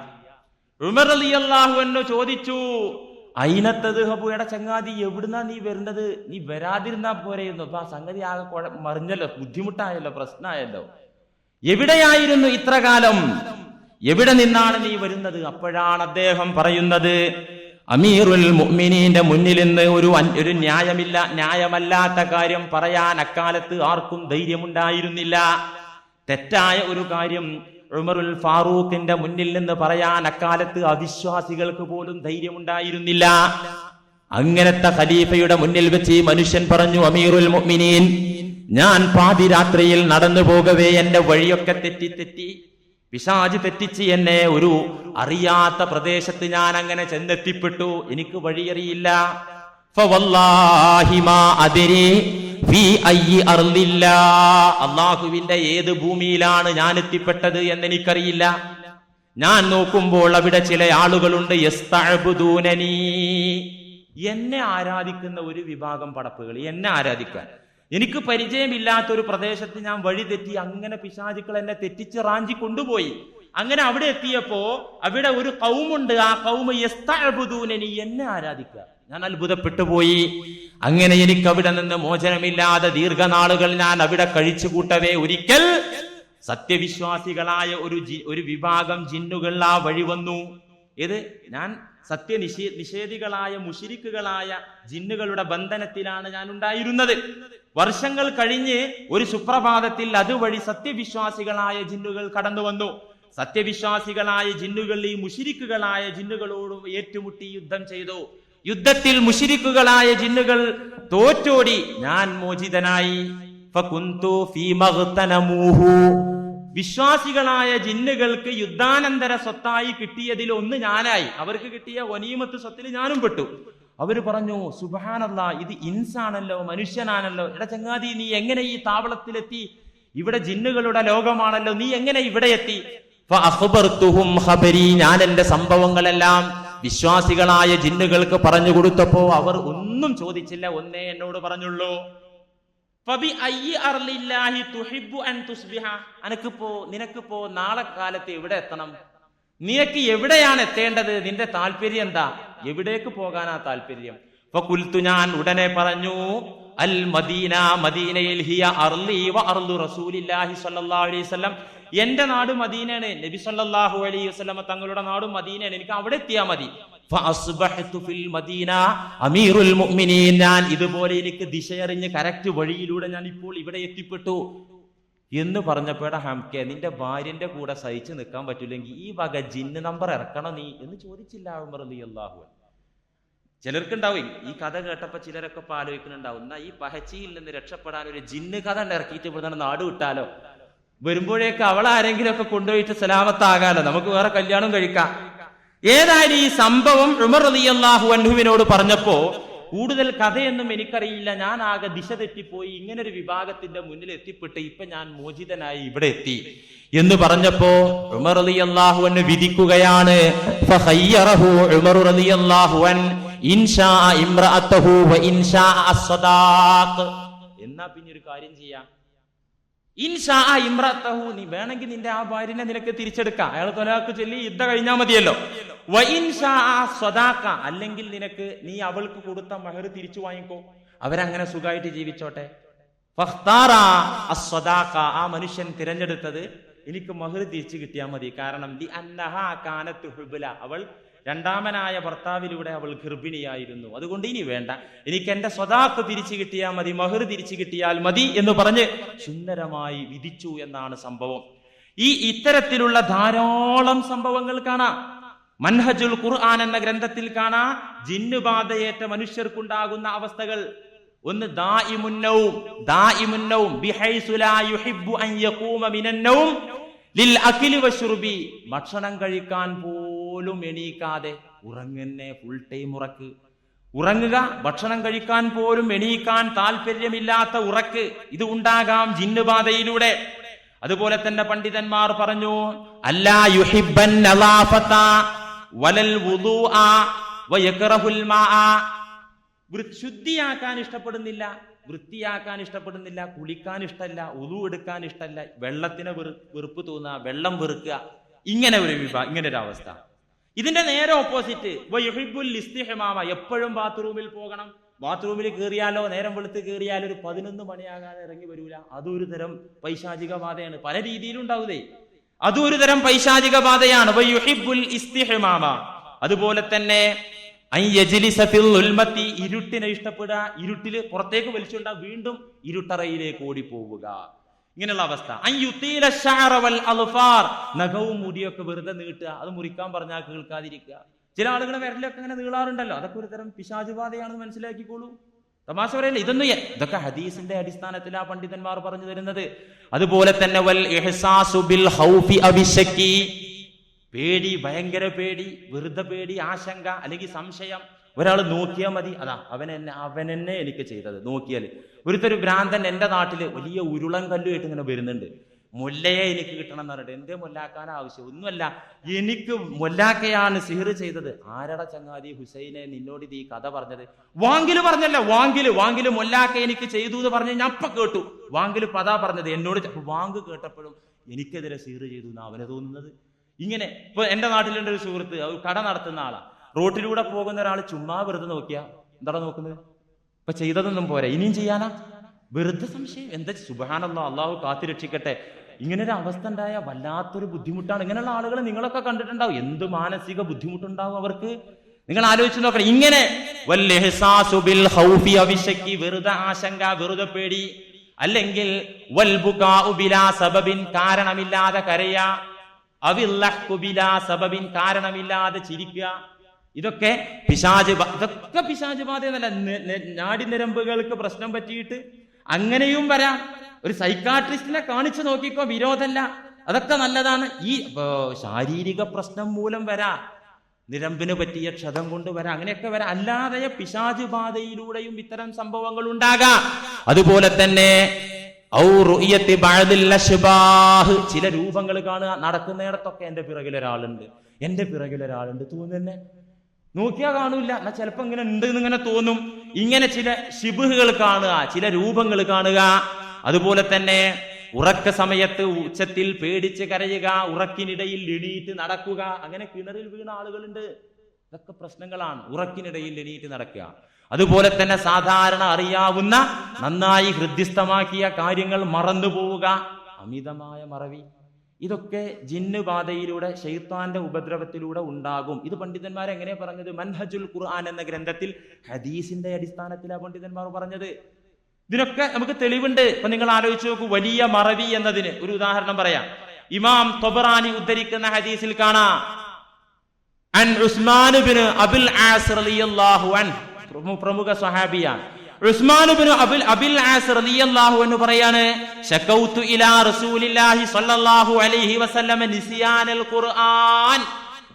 ഉമർ റളിയല്ലാഹു അൻഹു ചോദിച്ചു, അയിനത്തദ്ഹബു, എടാ ചങ്ങാതി എവിടുന്നാ നീ വരുന്നത്? നീ വരാതിരുന്നാ പോരെയിരുന്നു. അപ്പൊ ആ സംഗതി ആകെ മറിഞ്ഞല്ലോ, ബുദ്ധിമുട്ടായല്ലോ, പ്രശ്നമായല്ലോ. എവിടെയായിരുന്നു ഇത്ര കാലം? എവിടെ നിന്നാണ് നീ വരുന്നത്? അപ്പോഴാണ് അദ്ദേഹം പറയുന്നത്, അമീറുൽ മുഅ്മിനീന്റെ മുന്നിൽ നിന്ന് ഒരു ന്യായമല്ലാത്ത കാര്യം പറയാൻ അക്കാലത്ത് ആർക്കും ധൈര്യമുണ്ടായിരുന്നില്ല. തെറ്റായ ഒരു കാര്യം ഉമറുൽ ഫാറൂഖിന്റെ മുന്നിൽ നിന്ന് പറയാൻ അക്കാലത്ത് അവിശ്വാസികൾക്ക് പോലും ധൈര്യമുണ്ടായിരുന്നില്ല. അങ്ങനത്തെ ഖലീഫയുടെ മുന്നിൽ വെച്ച് ഈ മനുഷ്യൻ പറഞ്ഞു, അമീറുൽ മുഅ്മിനീൻ, ഞാൻ പാതിരാത്രിയിൽ നടന്നു പോകവേ എന്റെ വഴിയൊക്കെ തെറ്റി പിശാച് തെറ്റിച്ച് എന്നെ ഒരു അറിയാത്ത പ്രദേശത്ത് ഞാൻ അങ്ങനെ ചെന്നെത്തിപ്പെട്ടു. എനിക്ക് വഴിയറിയില്ല. ഫവല്ലാഹി മാ അദ്രി ഫീ അയ്യി അർളില്ലാ, അല്ലാഹുവിന്റെ ഏത് ഭൂമിയിലാണ് ഞാൻ എത്തിപ്പെട്ടത് എന്നെനിക്കറിയില്ല. ഞാൻ നോക്കുമ്പോൾ അവിടെ ചില ആളുകളുണ്ട്, യസ്തഅബുദൂനനി, എന്നെ ആരാധിക്കുന്ന ഒരു വിഭാഗം പടപ്പുകൾ, എന്നെ ആരാധിക്കാൻ. എനിക്ക് പരിചയമില്ലാത്തൊരു പ്രദേശത്ത് ഞാൻ വഴി തെറ്റി, അങ്ങനെ പിശാചുക്കൾ എന്നെ തെറ്റിച്ച് റാഞ്ചി കൊണ്ടുപോയി. അങ്ങനെ അവിടെ എത്തിയപ്പോ അവിടെ ഒരു ഖൗമുണ്ട്, ആ ഖൗമ് യസ്തഅബുദൂനനി, എന്നെ ആരാധിക്കുക. ഞാൻ അത്ഭുതപ്പെട്ടു പോയി. അങ്ങനെ എനിക്ക് അവിടെ നിന്ന് മോചനമില്ലാതെ ദീർഘനാളുകൾ ഞാൻ അവിടെ കഴിച്ചു കൂട്ടവേ ഒരിക്കൽ സത്യവിശ്വാസികളായ ഒരു വിഭാഗം ജിന്നുകൾ ആ വഴി വന്നു. ഏത്? ഞാൻ നിഷേധികളായ മുശ്രിക്കുകളായ ജിന്നുകളുടെ ബന്ധനത്തിലാണ് ഞാൻ ഉണ്ടായിരുന്നത്. വർഷങ്ങൾ കഴിഞ്ഞ് ഒരു സുപ്രഭാതത്തിൽ അതുവഴി സത്യവിശ്വാസികളായ ജിന്നുകൾ കടന്നു വന്നു. സത്യവിശ്വാസികളായ ജിന്നുകൾ ഈ മുശ്രിക്കുകളായ ജിന്നുകളോട് ഏറ്റുമുട്ടി യുദ്ധം ചെയ്തു. യുദ്ധത്തിൽ മുശ്രിക്കുകളായ ജിന്നുകൾ തോറ്റോടി, ഞാൻ മോചിതനായി. ഫകുന്തു ഫീ മഗ്തനമൂഹു, വിശ്വാസികളായ ജിന്നുകൾക്ക് യുദ്ധാനന്തര സ്വത്തായി കിട്ടിയതിൽ ഒന്ന് ഞാനായി. അവർക്ക് കിട്ടിയ വനീമത്ത് സ്വത്തിൽ ഞാനും പെട്ടു. അവര് പറഞ്ഞു, സുബ്ഹാനല്ലാഹ്, ഇത് ഇൻസാണല്ലോ, മനുഷ്യനാണല്ലോ. എടാ ചങ്ങാതി, നീ എങ്ങനെ ഈ താവളത്തിലെത്തി? ഇവിടെ ജിന്നുകളുടെ ലോകമാണല്ലോ, നീ എങ്ങനെ ഇവിടെ എത്തി? ഫഅഖ്ബർതുഹും ഖബരി, ഞാൻ എന്റെ സംഭവങ്ങളെല്ലാം വിശ്വാസികളായ ജിന്നുകൾക്ക് പറഞ്ഞു കൊടുത്തപ്പോ അവർ ഒന്നും ചോദിച്ചില്ല, ഒന്നേ എന്നോട് പറഞ്ഞുള്ളൂ, നിനക്കിപ്പോ നാളെ കാലത്ത് എവിടെ എത്തണം? നിനക്ക് എവിടെയാണ് എത്തേണ്ടത്? നിന്റെ താല്പര്യം എന്താ? എവിടേക്ക് പോകാനാ താല്പര്യം? ഫഖുൽതു, ഞാൻ ഉടനെ പറഞ്ഞു, അൽ മദീന, മദീനയിൽ ഹിയ അർളി വ അർളു റസൂലില്ലാഹി സ്വല്ലല്ലാഹു അലൈഹി വസല്ലം, എന്റെ നാട് മദീനയാണ്, നബി സല്ലല്ലാഹു അലൈഹി വസല്ലം തങ്ങളുടെ നാടും മദീനയാണ്, എനിക്ക് അവിടെ എത്തിയാ മതി. ഫഅസ്ബഹതു ഫിൽ മദീന അമീറുൽ മുഅ്മിനീൻ, ഞാൻ ഇതുപോലെ എനിക്ക് ദിശയറിഞ്ഞ് കറക്റ്റ് വഴിയിലൂടെ ഞാൻ ഇപ്പോൾ ഇവിടെ എത്തിപ്പെട്ടു എന്ന് പറഞ്ഞപ്പോഴാ, ഹംകെ, നിന്റെ ഭാര്യന്റെ കൂടെ സഹിച്ചു നിൽക്കാൻ പറ്റില്ലെങ്കിൽ ഈ വക ജിന്ന് നമ്പർ ഇറക്കണം നീ എന്ന് ചോദിച്ചില്ല ഉമർ റളിയല്ലാഹു അൻഹു. ചിലർക്കുണ്ടാവും ഈ കഥ കേട്ടപ്പോ ചിലരൊക്കെ ആലോചിക്കുന്നുണ്ടാവും, എന്നാ ഈ പഹച്ചിയിൽ നിന്ന് രക്ഷപ്പെടാൻ ഒരു ജിന്ന് കഥ ഇറക്കിയിട്ട് ഇവിടെ നാട് വിട്ടാലോ, വരുമ്പോഴേക്ക് അവളാരെങ്കിലും ഒക്കെ കൊണ്ടുപോയിട്ട് സലാമത്താകാലോ, നമുക്ക് വേറെ കല്യാണം കഴിക്കാം. ഏതായാലും ഈ സംഭവം ഉമർ റളിയല്ലാഹു അൻഹുവിനോട് പറഞ്ഞപ്പോ, കൂടുതൽ കഥയൊന്നും എനിക്കറിയില്ല, ഞാൻ ആകെ ദിശ തെറ്റിപ്പോയി, ഇങ്ങനൊരു വിഭാഗത്തിന്റെ മുന്നിൽ എത്തിപ്പെട്ട് ഇപ്പൊ ഞാൻ മോചിതനായി ഇവിടെ എത്തി എന്ന് പറഞ്ഞപ്പോ ഉമർ റളിയല്ലാഹു അൻഹു വിധിക്കുകയാണ്, ഫഖയ്യറഹു ഉമർ റളിയല്ലാഹു അൻ ഇൻഷാ ഇംറഅതഹു വ ഇൻഷാ അസ്സദാഖ്. എന്നാ പിന്നെ ഒരു കാര്യം ചെയ്യാം, ഇൻഷാ ഇംറഅതഹു, നീ വേണമെങ്കിൽ നിന്റെ ആ ഭാര്യനെ നിനക്ക് തിരിച്ചെടുക്കാം, അയാൾ തൊലാക്ക് ചൊല്ലി യുദ്ധ കഴിഞ്ഞാൽ മതിയല്ലോ. വ ഇൻഷാ സ്വദാഖ, അല്ലെങ്കിൽ നിനക്ക് നീ അവൾക്ക് കൊടുത്ത മഹർ തിരിച്ചു വാങ്ങിക്കോ, അവരങ്ങനെ സുഖമായിട്ട് ജീവിച്ചോട്ടെ. ഫഖ്താറ അസ്സദാഖ, ആ മനുഷ്യൻ തിരഞ്ഞെടുത്തത് എനിക്ക് മഹർ തിരിച്ചു കിട്ടിയാൽ മതി. കാരണം ലി അന്നഹാ കാനത്ത് ഹുബ്ല, അവൾ രണ്ടാമനായ ഭർത്താവിലൂടെ അവൾ ഗർഭിണിയായിരുന്നു, അതുകൊണ്ട് ഇനി വേണ്ട, എനിക്ക് എന്റെ സ്വദാഖ് തിരിച്ചു കിട്ടിയാൽ മതി, മഹർ തിരിച്ചു കിട്ടിയാൽ മതി എന്ന് പറഞ്ഞ് സുന്ദരമായി വിധിച്ചു എന്നാണ് സംഭവം. ഇത്തരത്തിലുള്ള ധാരാളം സംഭവങ്ങൾ കാണാം. മൻഹജുൽ ഖുർആൻ എന്ന ഗ്രന്ഥത്തിൽ കാണാം ജിന്നുബാധയേറ്റ മനുഷ്യർക്കുണ്ടാകുന്ന അവസ്ഥകൾ. ഒന്ന് ദാഇമുൻ നൗം ബിഹൈസു ലാ യുഹിബ്ബു അൻ യഖൂമ മിനൻ നൗം ലിൽ അക്ലി വശുർബി, ഭക്ഷണം കഴിക്കാൻ പോലും എണീക്കാതെ ഉറങ്ങുന്നെ, ഫുൾ ടൈം ഉറങ്ങുക, ഭക്ഷണം കഴിക്കാൻ പോലും എണീക്കാൻ താല്പര്യമില്ലാത്ത ഉറക്ക്, ഇത് ഉണ്ടാകാം ജിന്നുബാധയിലൂടെ. അതുപോലെ തന്നെ പണ്ഡിതന്മാർ പറഞ്ഞു, അല്ലാ യുഹിബ്ബൻ നളാഫത വലൽ വുദൂഅ വയക്റഹുൽ മാഅ, ശുദ്ധിയാക്കാൻ ഇഷ്ടപ്പെടുന്നില്ല, വൃത്തിയാക്കാൻ ഇഷ്ടപ്പെടുന്നില്ല, കുളിക്കാൻ ഇഷ്ടമല്ല, ഉളു എടുക്കാൻ ഇഷ്ടമല്ല, വെള്ളത്തിന് വെറുപ്പ് തോന്നുക, വെള്ളം വെറുക്കുക, ഇങ്ങനെ ഒരു അവസ്ഥ. ഇതിന്റെ നേരെ ഓപ്പോസിറ്റ് വയുഹിബ്ബുൽ ഇസ്തിഹ്മാമ, എപ്പോഴും ബാത്റൂമിൽ പോകണം, ബാത്റൂമിൽ കയറിയാലോ നേരം വെളുത്ത് കയറിയാലോ ഒരു 11 മണിയാകാതെ ഇറങ്ങി വരൂല, അതൊരു തരം പൈശാചിക ബാധയാണ്. പല രീതിയിലുണ്ടാവൂതേ, അതൊരു തരം പൈശാചിക ബാധയാണ്. വയുഹിബ്ബുൽ ഇസ്തിഹ്മാമ. അതുപോലെ തന്നെ ഇരുട്ടിനെ ഇഷ്ടപ്പെടുക, ഇരുട്ടില് പുറത്തേക്ക് വലിച്ചുകൊണ്ടാ വീണ്ടും ഇരുട്ടറയിലേക്ക് ഓടിപ്പോവുക, ഇങ്ങനെയുള്ള അവസ്ഥ. നഖവും മുടിയൊക്കെ വെറുതെ നീട്ടുക, അത് മുറിക്കാൻ പറഞ്ഞാൽ കേൾക്കാതിരിക്കുക. ചില ആളുകളെ വിരലൊക്കെ ഇങ്ങനെ നീളാറുണ്ടല്ലോ, അതൊക്കെ ഒരു തരം പിശാചുബാധയാണെന്ന് മനസ്സിലാക്കിക്കോളൂ. തമാശ പറയല്ലേ, ഇതൊക്കെ ഹദീസിന്റെ അടിസ്ഥാനത്തിൽ ആ പണ്ഡിതന്മാർ പറഞ്ഞു തരുന്നത്. അതുപോലെ തന്നെ വൽ ഇഹ്സാസു ബിൽ ഖൗഫി അവിശക്കി, പേടി, ഭയങ്കര പേടി, വെറുതെ പേടി, ആശങ്ക അല്ലെങ്കിൽ സംശയം. ഒരാൾ നോക്കിയാൽ മതി, അതാ അവനെന്നെ എനിക്ക് ചെയ്തത്. നോക്കിയാൽ ഒരുത്തൊരു ഭ്രാന്തൻ എന്റെ നാട്ടില് വലിയ ഉരുളൻ കല്ലുമായിട്ട് ഇങ്ങനെ വരുന്നുണ്ട്, മുല്ലയെ എനിക്ക് കിട്ടണം എന്ന് പറഞ്ഞിട്ട്. എന്തേ മുല്ലാക്കാൻ ആവശ്യം? ഒന്നുമല്ല, എനിക്ക് മുല്ലാക്കയാണ് സിഹിർ ചെയ്തത്. ആരട ചങ്ങാതി ഹുസൈനെ നിന്നോട് ഇത് ഈ കഥ പറഞ്ഞത്? വാങ്കില് പറഞ്ഞല്ല, വാങ്കില് മുല്ലാക്ക എനിക്ക് ചെയ്തു എന്ന് പറഞ്ഞ് ഞാൻ അപ്പ കേട്ടു. വാങ്കില് പതാ പറഞ്ഞത് എന്നോട്. വാങ്ക് കേട്ടപ്പോഴും എനിക്കെതിരെ സിഹിർ ചെയ്തു എന്നാ അവന് തോന്നുന്നത്. ഇങ്ങനെ ഇപ്പൊ എന്റെ നാട്ടിലുണ്ട് ഒരു സുഹൃത്ത്, കട നടത്തുന്ന ആളാ. റോട്ടിലൂടെ പോകുന്ന ഒരാൾ ചുമ്മാ വെറുതെ നോക്കിയാ എന്താ നോക്കുന്നത്? ഇപ്പൊ ചെയ്തതൊന്നും പോരാ, ഇനിയും ചെയ്യാനാ? വെറുതെ സംശയം. എന്താ സുബ്ഹാനല്ലാഹ്, അള്ളാഹു കാത്തിരക്ഷിക്കട്ടെ. ഇങ്ങനൊരു അവസ്ഥ ഉണ്ടായ വല്ലാത്തൊരു ബുദ്ധിമുട്ടാണ്. ഇങ്ങനെയുള്ള ആളുകളെ നിങ്ങളൊക്കെ കണ്ടിട്ടുണ്ടാവും, എന്ത് മാനസിക ബുദ്ധിമുട്ടുണ്ടാവും അവർക്ക്. നിങ്ങൾ ആലോചിച്ച് നോക്കണം. ഇങ്ങനെ വെറുതെ ആശങ്ക, വെറുതെ പേടി, അല്ലെങ്കിൽ കാരണമില്ലാതെ കരയാ, സബബിൻ കാരണമില്ലാതെ ചിരിക്കുക, ഇതൊക്കെ പിശാച് ബാധ എന്നല്ല. നാടിനരമ്പുകൾക്ക് പ്രശ്നം പറ്റിയിട്ട് അങ്ങനെയും വരാം. ഒരു സൈക്കാട്രിസ്റ്റിനെ കാണിച്ചു നോക്കിക്കോ, വിരോധമല്ല, അതൊക്കെ നല്ലതാണ്. ഈ ശാരീരിക പ്രശ്നം മൂലം വരാ, നിരമ്പിന് പറ്റിയ ക്ഷതം കൊണ്ട് വരാം, അങ്ങനെയൊക്കെ വരാം. അല്ലാതെ പിശാച് ബാധയിലൂടെയും ഇത്തരം സംഭവങ്ങൾ ഉണ്ടാകാം. അതുപോലെ തന്നെ ചില രൂപങ്ങൾ കാണുക, നടക്കുന്നിടത്തൊക്കെ എന്റെ പിറകിലൊരാളുണ്ട് തോന്നുന്നെ. നോക്കിയാ കാണൂല, എന്നാ ചിലപ്പോ ഇങ്ങനെ ഉണ്ട് എന്നിങ്ങനെ തോന്നും. ഇങ്ങനെ ചില ശിബുഹുകൾ കാണുക, ചില രൂപങ്ങൾ കാണുക. അതുപോലെ തന്നെ ഉറക്ക സമയത്ത് ഉച്ചത്തിൽ പേടിച്ച് കരയുക, ഉറക്കിനിടയിൽ എണീറ്റ് നടക്കുക. അങ്ങനെ കിണറിൽ വീണ ആളുകളുണ്ട്. ഇതൊക്കെ പ്രശ്നങ്ങളാണ്, ഉറക്കിനിടയിൽ എണീറ്റ് നടക്കുക. അതുപോലെ തന്നെ സാധാരണ അറിയാവുന്ന നന്നായി ഹൃദ്യസ്ഥമാക്കിയ കാര്യങ്ങൾ മറന്നു പോവുക, അമിതമായ മറവി. ഇതൊക്കെ ജിന്നുബാധയിലൂടെ ശൈത്താന്റെ ഉപദ്രവത്തിലൂടെ ഉണ്ടാകും. ഇത് പണ്ഡിതന്മാർ എങ്ങനെയാ പറഞ്ഞത്? മൻഹജുൽ ഖുർആൻ എന്ന ഗ്രന്ഥത്തിൽ ഹദീസിന്റെ അടിസ്ഥാനത്തിലാണ് പണ്ഡിതന്മാർ പറഞ്ഞത്. ഇതിനൊക്കെ നമുക്ക് തെളിവുണ്ട്. ഇപ്പൊ നിങ്ങൾ ആലോചിച്ച് നോക്കൂ, വലിയ മറവി എന്നതിന് ഒരു ഉദാഹരണം പറയാം. ഇമാം ത്വബറാനി ഉദ്ധരിക്കുന്ന ഹദീസിൽ കാണാം, അൻ ഉസ്മാൻ ഇബ്നു അബുൽ ആസ് റളിയല്ലാഹു അൻഹു, പ്രമുഖ സ്വഹാബിയാണ്. ഉസ്മാൻ ഇബ്നു അബുൽ ആസ് റളിയല്ലാഹു അൻഹു പറയാണ്, ശകൗതു ഇലാ റസൂലില്ലാഹി സ്വല്ലല്ലാഹു അലൈഹി വസല്ലം നിസിയാനൽ ഖുർആൻ.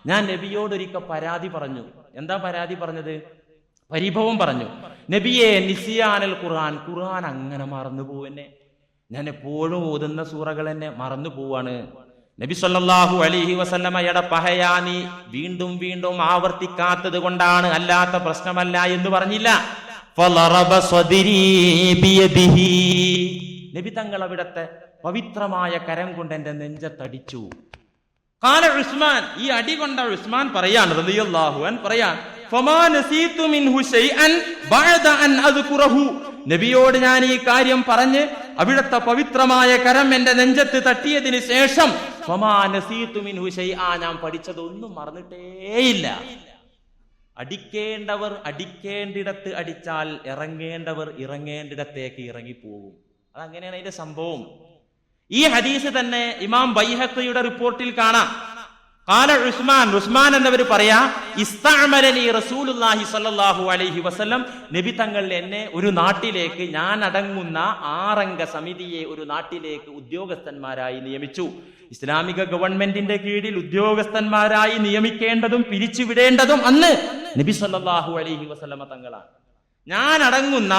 ഞാൻ നബിയോടൊരിക്കൽ പരാതി പറഞ്ഞു. എന്താ പരാതി പറഞ്ഞത്? പരിഭവം പറഞ്ഞു. നബിയെ, നിസിയാനൽ ഖുർആൻ അങ്ങനെ മറന്നു പോവെന്നെ. ഞാൻ എപ്പോഴും ഓതുന്ന സൂറകൾ എന്നെ മറന്നു പോവാണ്. നബി സല്ലല്ലാഹു അലൈഹി വസല്ലമയുടെ പഹയാനി വീണ്ടും വീണ്ടും ആവർത്തിക്കാത്തത് കൊണ്ടാണ്, അല്ലാത്ത പ്രശ്നമല്ല എന്ന് പറഞ്ഞില്ല. നബി തങ്ങൾ അവിടത്തെ പവിത്രമായ കരം കൊണ്ട് എന്റെ നെഞ്ചത്തടിച്ചു. ഖാല ഉസ്മാൻ, ഈ അടി കൊണ്ട ഉസ്മാൻ പറയാണ് റളിയല്ലാഹു അൻഹു പറയാൻ, ഫമാ നസീതു മിൻഹു ശൈഅൻ ബഅദ അൻ അദ്കുറഹു. നബിയോട് ഞാൻ ഈ കാര്യം പറഞ്ഞ് അവിടത്തെ പവിത്രമായ കരം എന്റെ നെഞ്ചത്ത് തട്ടിയതിന് ശേഷം ഫമാ നസീതു മിൻഹു ശൈഅ, ഞാൻ പഠിച്ചതൊന്നും മറന്നിട്ടേയില്ല. അടിക്കേണ്ടവർ അടിക്കേണ്ടിടത്ത് അടിച്ചാൽ ഇറങ്ങേണ്ടവർ ഇറങ്ങേണ്ടിടത്തേക്ക് ഇറങ്ങിപ്പോകും. അതങ്ങനെയാണ് അതിന്റെ സംഭവം. ഈ ഹദീസ് തന്നെ ഇമാം ബൈഹഖിയുടെ റിപ്പോർട്ടിൽ കാണാം. ഖാല ഉസ്മാൻ എന്നവർ പറയാ, ഇസ്തഅമലനി റസൂലുള്ളാഹി സ്വല്ലല്ലാഹു അലൈഹി വസല്ലം, നബി തങ്ങൾ എന്നെ ഒരു നാട്ടിലേക്ക്, ഞാൻ അടങ്ങുന്ന 6 അംഗ സമിതിയെ ഒരു നാട്ടിലേക്ക് ഉദ്യോഗസ്ഥന്മാരായി നിയമിച്ചു. ഇസ്ലാമിക ഗവൺമെന്റിന്റെ കീഴിൽ ഉദ്യോഗസ്ഥന്മാരായി നിയമിക്കേണ്ടതും പിരിച്ചുവിടേണ്ടതും അന്ന് നബി സല്ലല്ലാഹു അലൈഹി വസല്ലമ തങ്ങളാണ്. ഞാൻ അടങ്ങുന്ന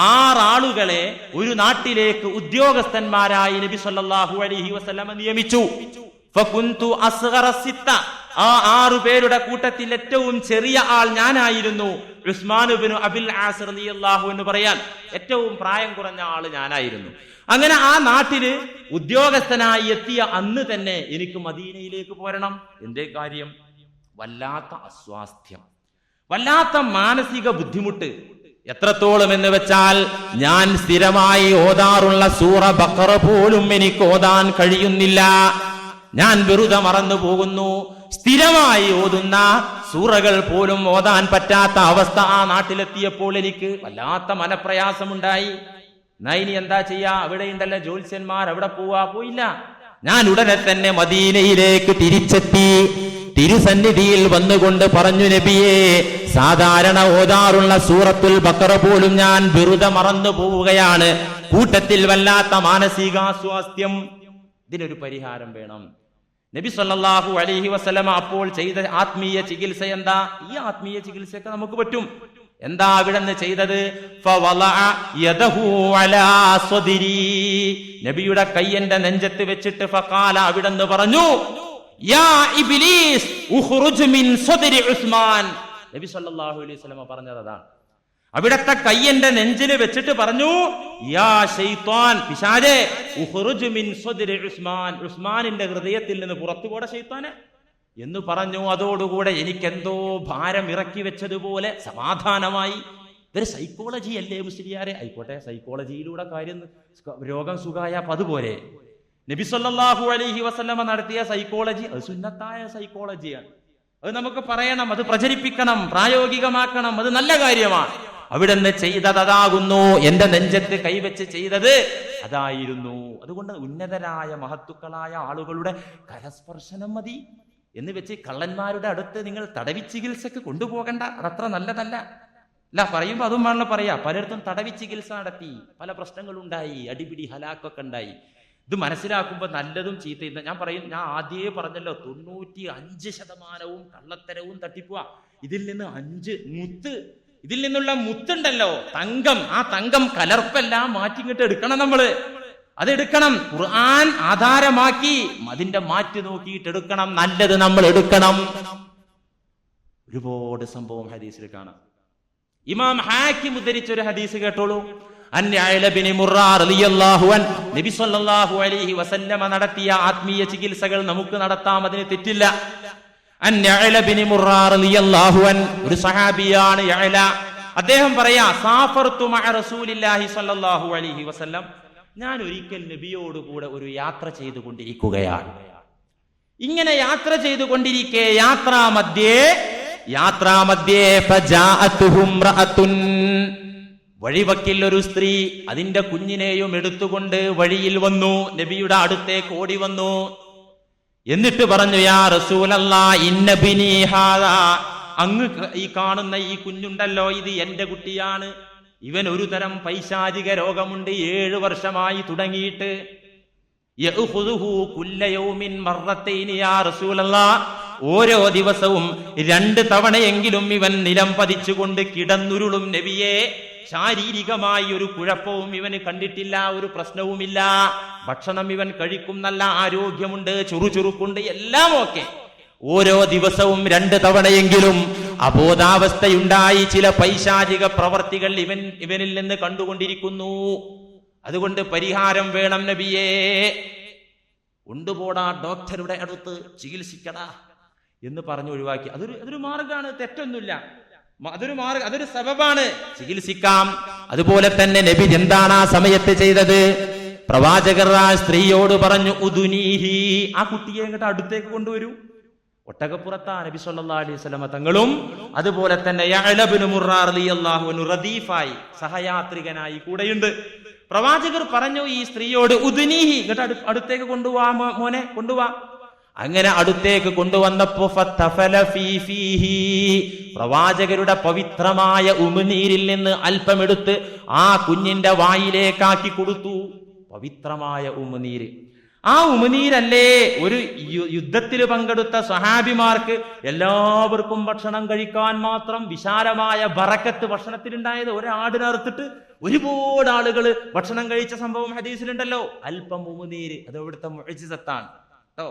6 ആളുകളെ ഒരു നാട്ടിലേക്ക് ഉദ്യോഗസ്ഥന്മാരായി നബി സല്ലല്ലാഹു അലൈഹി വസല്ലമ നിയമിച്ചു. ഫകുന്തു അസ്ഗറ സിത്ത, ആ 6 പേരുടെ കൂട്ടത്തിൽ ഏറ്റവും ചെറിയ ആൾ ഞാനായിരുന്നു. ഉസ്മാൻ ഇബ്നു അബിൽ ആസ് റളിയല്ലാഹു അൻഹു പറയാൻ, ഏറ്റവും പ്രായം കുറഞ്ഞ ആള് ഞാനായിരുന്നു. അങ്ങനെ ആ നാട്ടില് ഉദ്യോഗസ്ഥനായി എത്തിയ അന്ന് തന്നെ എനിക്ക് മദീനയിലേക്ക് പോരണം. എന്തേ കാര്യം? വല്ലാത്ത അസ്വാസ്ഥ്യം, വല്ലാത്ത മാനസിക ബുദ്ധിമുട്ട്. എത്രത്തോളം എന്ന് വെച്ചാൽ, ഞാൻ സ്ഥിരമായി ഓതാറുള്ള സൂറ ബഖറ പോലും എനിക്ക് ഓതാൻ കഴിയുന്നില്ല. ഞാൻ വെറുതെ മറന്നു പോകുന്നു. സ്ഥിരമായി ഓതുന്ന സൂറകൾ പോലും ഓതാൻ പറ്റാത്ത അവസ്ഥ ആ നാട്ടിലെത്തിയപ്പോൾ എനിക്ക് വല്ലാത്ത മനപ്രയാസമുണ്ടായി. ഇനി എന്താ ചെയ്യാ? അവിടെ ഉണ്ടല്ലോ ജ്യോത്സ്യന്മാർ, അവിടെ പോയില്ല. ഞാൻ ഉടനെ തന്നെ മദീനയിലേക്ക് തിരിച്ചെത്തി. തിരുസന്നിധിയിൽ വന്നുകൊണ്ട് പറഞ്ഞു, നബിയെ, സാധാരണ ഓതാറുള്ള സൂറത്തുൽ ബഖറ പോലും ഞാൻ വെറുതെ മറന്നു പോവുകയാണ്. കൂട്ടത്തിൽ വല്ലാത്ത മാനസികാസ്വാസ്ഥ്യം. ഇതിനൊരു പരിഹാരം വേണം. നബി സല്ലല്ലാഹു അലൈഹി വസല്ലമ അപ്പോൾ ചെയ്ത ആത്മീയ ചികിത്സ എന്താ? ഈ ആത്മീയ ചികിത്സയൊക്കെ നമുക്ക് പറ്റും. എന്താ അവിടെന്ന് ചെയ്തത്? ഫവളഅ യദഹു അലാ സ്വദിരി, നബിയുടെ കൈ എന്റെ നെഞ്ചത്ത് വെച്ചിട്ട് ഫഖാല, അവിടെന്ന് പറഞ്ഞു, യാ ഇബ്ലീസ് ഉഖ്റുജ് മിൻ സ്വദരി ഉസ്മാൻ. നബി സല്ലല്ലാഹു അലൈഹി വസല്ലമ പറഞ്ഞത് അതാണ്. അവിടത്തെ കൈ എന്റെ നെഞ്ചിൽ വെച്ചിട്ട് പറഞ്ഞു, യാ ശൈത്താൻ, പിശാചേ, ഉഖ്റുജ് മിൻ സ്വദരി ഉസ്മാൻ, ഉസ്മാനിന്റെ ഹൃദയത്തിൽ നിന്ന് പുറത്തു പോട ശൈത്താനെ എന്ന് പറഞ്ഞു. അതോടുകൂടെ എനിക്കെന്തോ ഭാരം ഇറക്കി വെച്ചതുപോലെ സമാധാനമായി. ഇതൊരു സൈക്കോളജി അല്ലേ മുസ്ലിയാരെ? ആയിക്കോട്ടെ, സൈക്കോളജിയിലൂടെ രോഗം സുഖായ അതുപോലെ നബി സല്ലല്ലാഹു അലൈഹി വസല്ലമ നടത്തിയ സൈക്കോളജി അത് സുന്നത്തായ സൈക്കോളജിയാണ്. അത് നമുക്ക് പറയണം, അത് പ്രചരിപ്പിക്കണം, പ്രായോഗികമാക്കണം. അത് നല്ല കാര്യമാണ്. അവിടുന്ന് ചെയ്തതാകുന്നു, എന്റെ നെഞ്ചത്ത് കൈവച്ച് ചെയ്തത് അതായിരുന്നു. അതുകൊണ്ട് ഉന്നതരായ മഹത്തുക്കളായ ആളുകളുടെ കരസ്പർശനം മതി എന്ന് വെച്ച് കള്ളന്മാരുടെ അടുത്ത് നിങ്ങൾ തടവി ചികിത്സക്ക് കൊണ്ടുപോകണ്ട. അതത്ര നല്ലതല്ല. അല്ല, പറയുമ്പോ അതും വേണം പറയാ. പലയിടത്തും തടവി ചികിത്സ നടത്തി പല പ്രശ്നങ്ങളുണ്ടായി, അടിപിടി ഹലാക്കൊക്കെ ഉണ്ടായി. ഇത് മനസ്സിലാക്കുമ്പോൾ നല്ലതും ചീത്തയും ഞാൻ ആദ്യമേ പറഞ്ഞല്ലോ, 95% കള്ളത്തരവും തട്ടിപ്പുക. ഇതിൽ നിന്ന് 5 മുത്ത്, ഇതിൽ നിന്നുള്ള മുത്തുണ്ടല്ലോ, തങ്കം, ആ തങ്കം കലർപ്പെല്ലാം മാറ്റിങ്ങിട്ട് എടുക്കണം. നമ്മള് അതെടുക്കണം. ഖുർആൻ ആധാരമാക്കി അതിന്റെ മാറ്റി നോക്കിയിട്ട് എടുക്കണം. നല്ലത് നമ്മൾ എടുക്കണം. ഒരുപാട് സംഭവം ഹദീസിൽ കാണാം. ഇമാം ഹാക്കിം ഉദ്ധരിച്ചൊരു ഹദീസ് കേട്ടോളൂ. നബി സല്ലല്ലാഹു അലൈഹി വസല്ലമ നടത്തിയ ആത്മീയ ചികിത്സകൾ നമുക്ക് നടത്താം, അതിന് തെറ്റില്ല. ഒരു സഹാബിയാണ് യഅല. അദ്ദേഹം പറയാ, സാഫർതു മഅ റസൂലില്ലാഹി സല്ലല്ലാഹു അലൈഹി വസല്ലം, ഞാൻ ഒരിക്കൽ നബിയോടുകൂടെ ഒരു യാത്ര ചെയ്തുകൊണ്ടിരിക്കുകയാണ്. ഇങ്ങനെ യാത്ര ചെയ്തുകൊണ്ടിരിക്കെ യാത്രാമധ്യേ ഫജാഅതുഹും റഅതുൻ, വഴിവക്കിൽ ഒരു സ്ത്രീ അതിന്റെ കുഞ്ഞിനെയും എടുത്തുകൊണ്ട് വഴിയിൽ വന്നു, നബിയുടെ അടുത്തേക്ക് ഓടി വന്നു. എന്നിട്ട് പറഞ്ഞു, യാ റസൂലല്ലാഹ്, ഇന്ന ബിനി ഹാദാ, അങ്ങ് ഈ കാണുന്ന ഈ കുഞ്ഞുണ്ടല്ലോ, ഇത് എന്റെ കുട്ടിയാണ്. ഇവൻ ഒരു തരം പൈശാചിക രോഗമുണ്ട്, 7 വർഷമായി തുടങ്ങിയിട്ട്. യഅഖുദുഹു കുല്ല യൗമിൻ മർറത്തൈനി യാ റസൂലല്ലാഹ്, ഓരോ ദിവസവും 2 തവണയെങ്കിലും ഇവൻ നിലം പതിച്ചുകൊണ്ട് കിടന്നുരുളും നബിയെ. ശാരീരികമായി ഒരു കുഴപ്പവും ഇവന് കണ്ടിട്ടില്ല, ഒരു പ്രശ്നവുമില്ല. ഭക്ഷണം ഇവൻ കഴിക്കും, നല്ല ആരോഗ്യമുണ്ട്, ചുറുചുറുക്കുണ്ട്, എല്ലാം ഓക്കെ. ഓരോ ദിവസവും 2 തവണയെങ്കിലും അബോധാവസ്ഥയുണ്ടായി ചില പൈശാചിക പ്രവർത്തികൾ ഇവനിൽ നിന്ന് കണ്ടുകൊണ്ടിരിക്കുന്നു. അതുകൊണ്ട് പരിഹാരം വേണം നബിയേ. കൊണ്ടുപോടാ ഡോക്ടറുടെ അടുത്ത് ചികിത്സിക്കടാ എന്ന് പറഞ്ഞു ഒഴിവാക്കി. അതൊരു മാർഗമാണ്, തെറ്റൊന്നുമില്ല. അതൊരു സബബാണ്, ചികിത്സിക്കാം. അതുപോലെ തന്നെ നബി എന്താണ് ആ സമയത്ത് ചെയ്തത്? പ്രവാചകർ ആ സ്ത്രീയോട് പറഞ്ഞു, ഉദുനീഹി, ആ കുട്ടിയെ ഇങ്ങോട്ട് അടുത്തേക്ക് കൊണ്ടുവരൂ. ഒട്ടകപ്പുറത്താ നബി സല്ലല്ലാഹു അലൈഹി വസല്ലമ തങ്ങളും അതുപോലെ തന്നെ യഅല ഇബ്നു മുർറ റളിയല്ലാഹു അൻഹു റദീഫായി സഹയാത്രികനായി കൂടെയുണ്ട്. പ്രവാചകർ പറഞ്ഞു ഈ സ്ത്രീയോട്, ഉദുനീഹി, ഇങ്ങോട്ട് അടുത്തേക്ക് കൊണ്ടുപോവാ മോനെ, കൊണ്ടുപോവാ. അങ്ങനെ അടുത്തേക്ക് കൊണ്ടുവന്നപ്പോ ഫതഫല ഫീഹി, പ്രവാചകരുടെ പവിത്രമായ ഉമിനീരിൽ നിന്ന് അല്പമെടുത്ത് ആ കുഞ്ഞിന്റെ വായിലേക്കാക്കി കൊടുത്തു. പവിത്രമായ ഉമിനീര്. ആ ഉമിനീരല്ലേ ഒരു യുദ്ധത്തിൽ പങ്കെടുത്ത സ്വഹാബിമാർക്ക് എല്ലാവർക്കും ഭക്ഷണം കഴിക്കാൻ മാത്രം വിശാലമായ ബറക്കത്ത് ഭക്ഷണത്തിലുണ്ടായത്. ഒരാടിനറുത്തിട്ട് ഒരുപാട് ആളുകൾ ഭക്ഷണം കഴിച്ച സംഭവം ഹദീസിലുണ്ടല്ലോ. അല്പം ഉമിനീര്, അത് ഇവിടുത്തെ മുഅ്ജിസത്താണ് കേട്ടോ.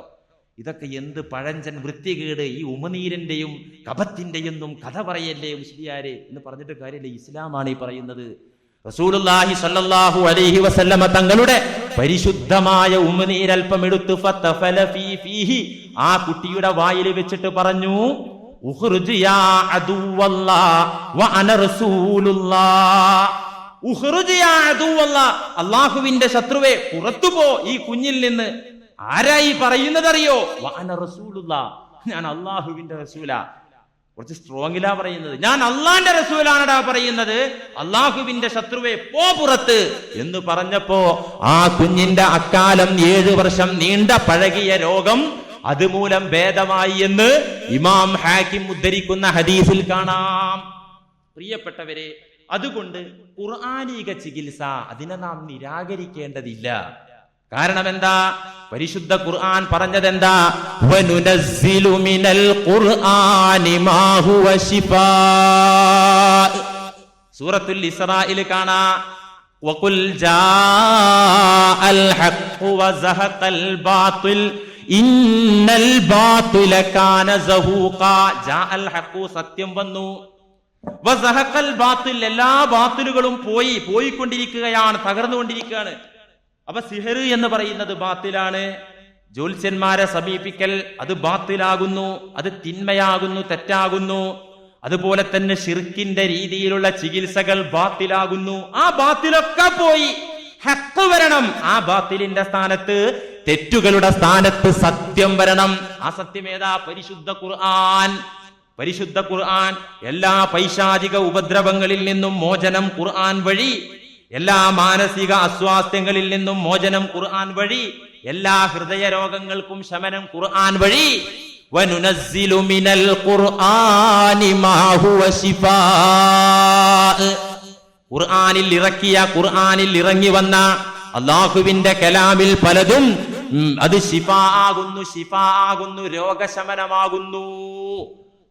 ഇതൊക്കെ എന്ത് പഴഞ്ചൻ വൃത്തികേട്! ഈ ഉമിനീരിന്റെയും കഫത്തിന്റെയൊന്നും കഥ പറയല്ലേ മുസ്ലിയാരെ എന്ന് പറഞ്ഞിട്ട് കാര്യമില്ല. ഇസ്ലാമാണ് ഈ പറയുന്നത്. റസൂലുള്ളാഹി സ്വല്ലല്ലാഹു അലൈഹി വസല്ലമ തങ്ങളുടെ പരിശുദ്ധമായ ഉമിനീരൽപ്പം എടുത്ത് ഫതഫല ഫീഹി, ആ കുട്ടിയുടെ വായിൽ വെച്ചിട്ട് പറഞ്ഞു, ഉഖ്റുജ് യാ അദുവല്ലാഹ് വ അന റസൂലുള്ളാഹ്. ഉഖ്റുജ് യാ അദുവല്ലാഹ്, അല്ലാഹുവിന്റെ ശത്രുവേ പുറത്തുപോ ഈ കുഞ്ഞിൽ നിന്ന്. ആരായി പറയുന്നതറിയോ? വ അന റസൂലുള്ളാഹ്, ഞാൻ അല്ലാഹുവിന്റെ റസൂലാ. കുറച്ച് സ്ട്രോങ്ങിലാ പറയുന്നത്. ഞാൻ അള്ളാന്റെ റസൂലാണടാ പറയുന്നത്. അള്ളാഹുവിന്റെ ശത്രുവേ പോ പുറത്ത് എന്ന് പറഞ്ഞപ്പോ ആ കുഞ്ഞിന്റെ അക്കാലം 7 വർഷം നീണ്ട പഴകിയ രോഗം അതുമൂലം ഭേദമായി എന്ന് ഇമാം ഹാക്കിം ഉദ്ധരിക്കുന്ന ഹദീസിൽ കാണാം. പ്രിയപ്പെട്ടവരെ, അതുകൊണ്ട് ഖുർആനിക ചികിത്സ അതിനെ നാം നിരാകരിക്കേണ്ടതില്ല. കാരണം എന്താ? പരിശുദ്ധ ഖുർആൻ പറഞ്ഞതെന്താ? വനുനസ്സിലു മിനൽ ഖുർആനി മാ ഹുവ ശിഫാ. സൂറത്തുൽ ഇസ്രായിൽ കാണാ, വഖുൽ ജാഅൽ ഹഖ് വസഹഖൽ ബാതിൽ ഇന്നൽ ബാതില കാന സഹൂഖാ. ജാഅൽ ഹഖ്, സത്യം വന്നു. വസഹഖൽ ബാതിൽ, എല്ലാ ബാതിലുകളും പോയിക്കൊണ്ടിരിക്കുകയാണ്, തകർന്നുകൊണ്ടിരിക്കുകയാണ്. അപ്പൊ സിഹർ എന്ന് പറയുന്നത് ബാത്തിലാണ്. ജ്യോത്സ്യന്മാരെ സമീപിക്കൽ അത് ബാത്തിലാകുന്നു, അത് തിന്മയാകുന്നു, തെറ്റാകുന്നു. അതുപോലെ തന്നെ ശിർക്കിന്റെ രീതിയിലുള്ള ചികിത്സകൾ ബാത്തിലാകുന്നു. ആ ബാത്തിലൊക്കെ പോയി ഹഖ് വരണം. ആ ബാത്തിലിന്റെ സ്ഥാനത്ത്, തെറ്റുകളുടെ സ്ഥാനത്ത് സത്യം വരണം. ആ സത്യം ഏതാ? പരിശുദ്ധ ഖുർആൻ. പരിശുദ്ധ ഖുർആൻ. എല്ലാ പൈശാചിക ഉപദ്രവങ്ങളിൽ നിന്നും മോചനം ഖുർആൻ വഴി, എല്ലാ മാനസിക അസ്വാസ്ഥ്യങ്ങളിൽ നിന്നും മോചനം ഖുർആൻ വഴി, എല്ലാ ഹൃദയ രോഗങ്ങൾക്കും ശമനം ഖുർആൻ വഴി. വനുനസ്സിലു മിനൽ ഖുർആനി മാ ഹുവ ശിഫാ. ഖുർആനിൽ ഇറങ്ങി വന്ന അല്ലാഹുവിന്റെ കലാമിൽ പലതും അത് ശിഫാ ആകുന്നു, രോഗശമനമാകുന്നു.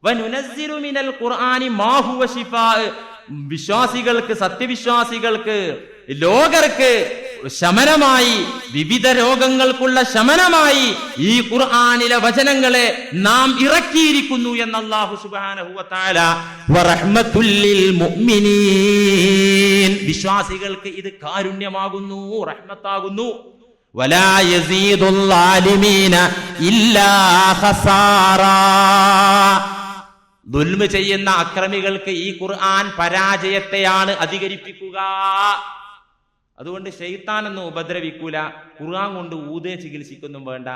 വനുനസ്സിലു മിനൽ ഖുർആനി മാ ഹുവ ശിഫാ. വിശ്വാസികൾക്ക്, സത്യവിശ്വാസികൾക്ക്, ലോകർക്ക് ശമനമായി, വിവിധ രോഗങ്ങൾക്കുള്ള ശമനമായി ഈ ഖുർആനിലെ വചനങ്ങളെ നാം ഇറക്കിയിരിക്കുന്നു എന്ന് അല്ലാഹു സുബ്ഹാനഹു വ തആല വറഹ്മത്തുൽ ലിൽ മുഅ്മിനീൻ. വിശ്വാസികൾക്ക് ഇത് കാരുണ്യമാകുന്നു, റഹ്മത്താകുന്നു. വലാ യസീദുൽ ളാലിമീന ഇല്ലാ ഖസാറാ. ദുൽമ ചെയ്യുന്ന അക്രമികൾക്ക് ഈ ഖുർആൻ പരാജയത്തെയാണ് അധികരിപ്പിക്കുക. അതുകൊണ്ട് ശൈത്താനൊന്നും ഉപദ്രവിക്കൂല. ഖുർആൻ കൊണ്ട് ഊതേ ചികിത്സിക്കൊന്നും വേണ്ട.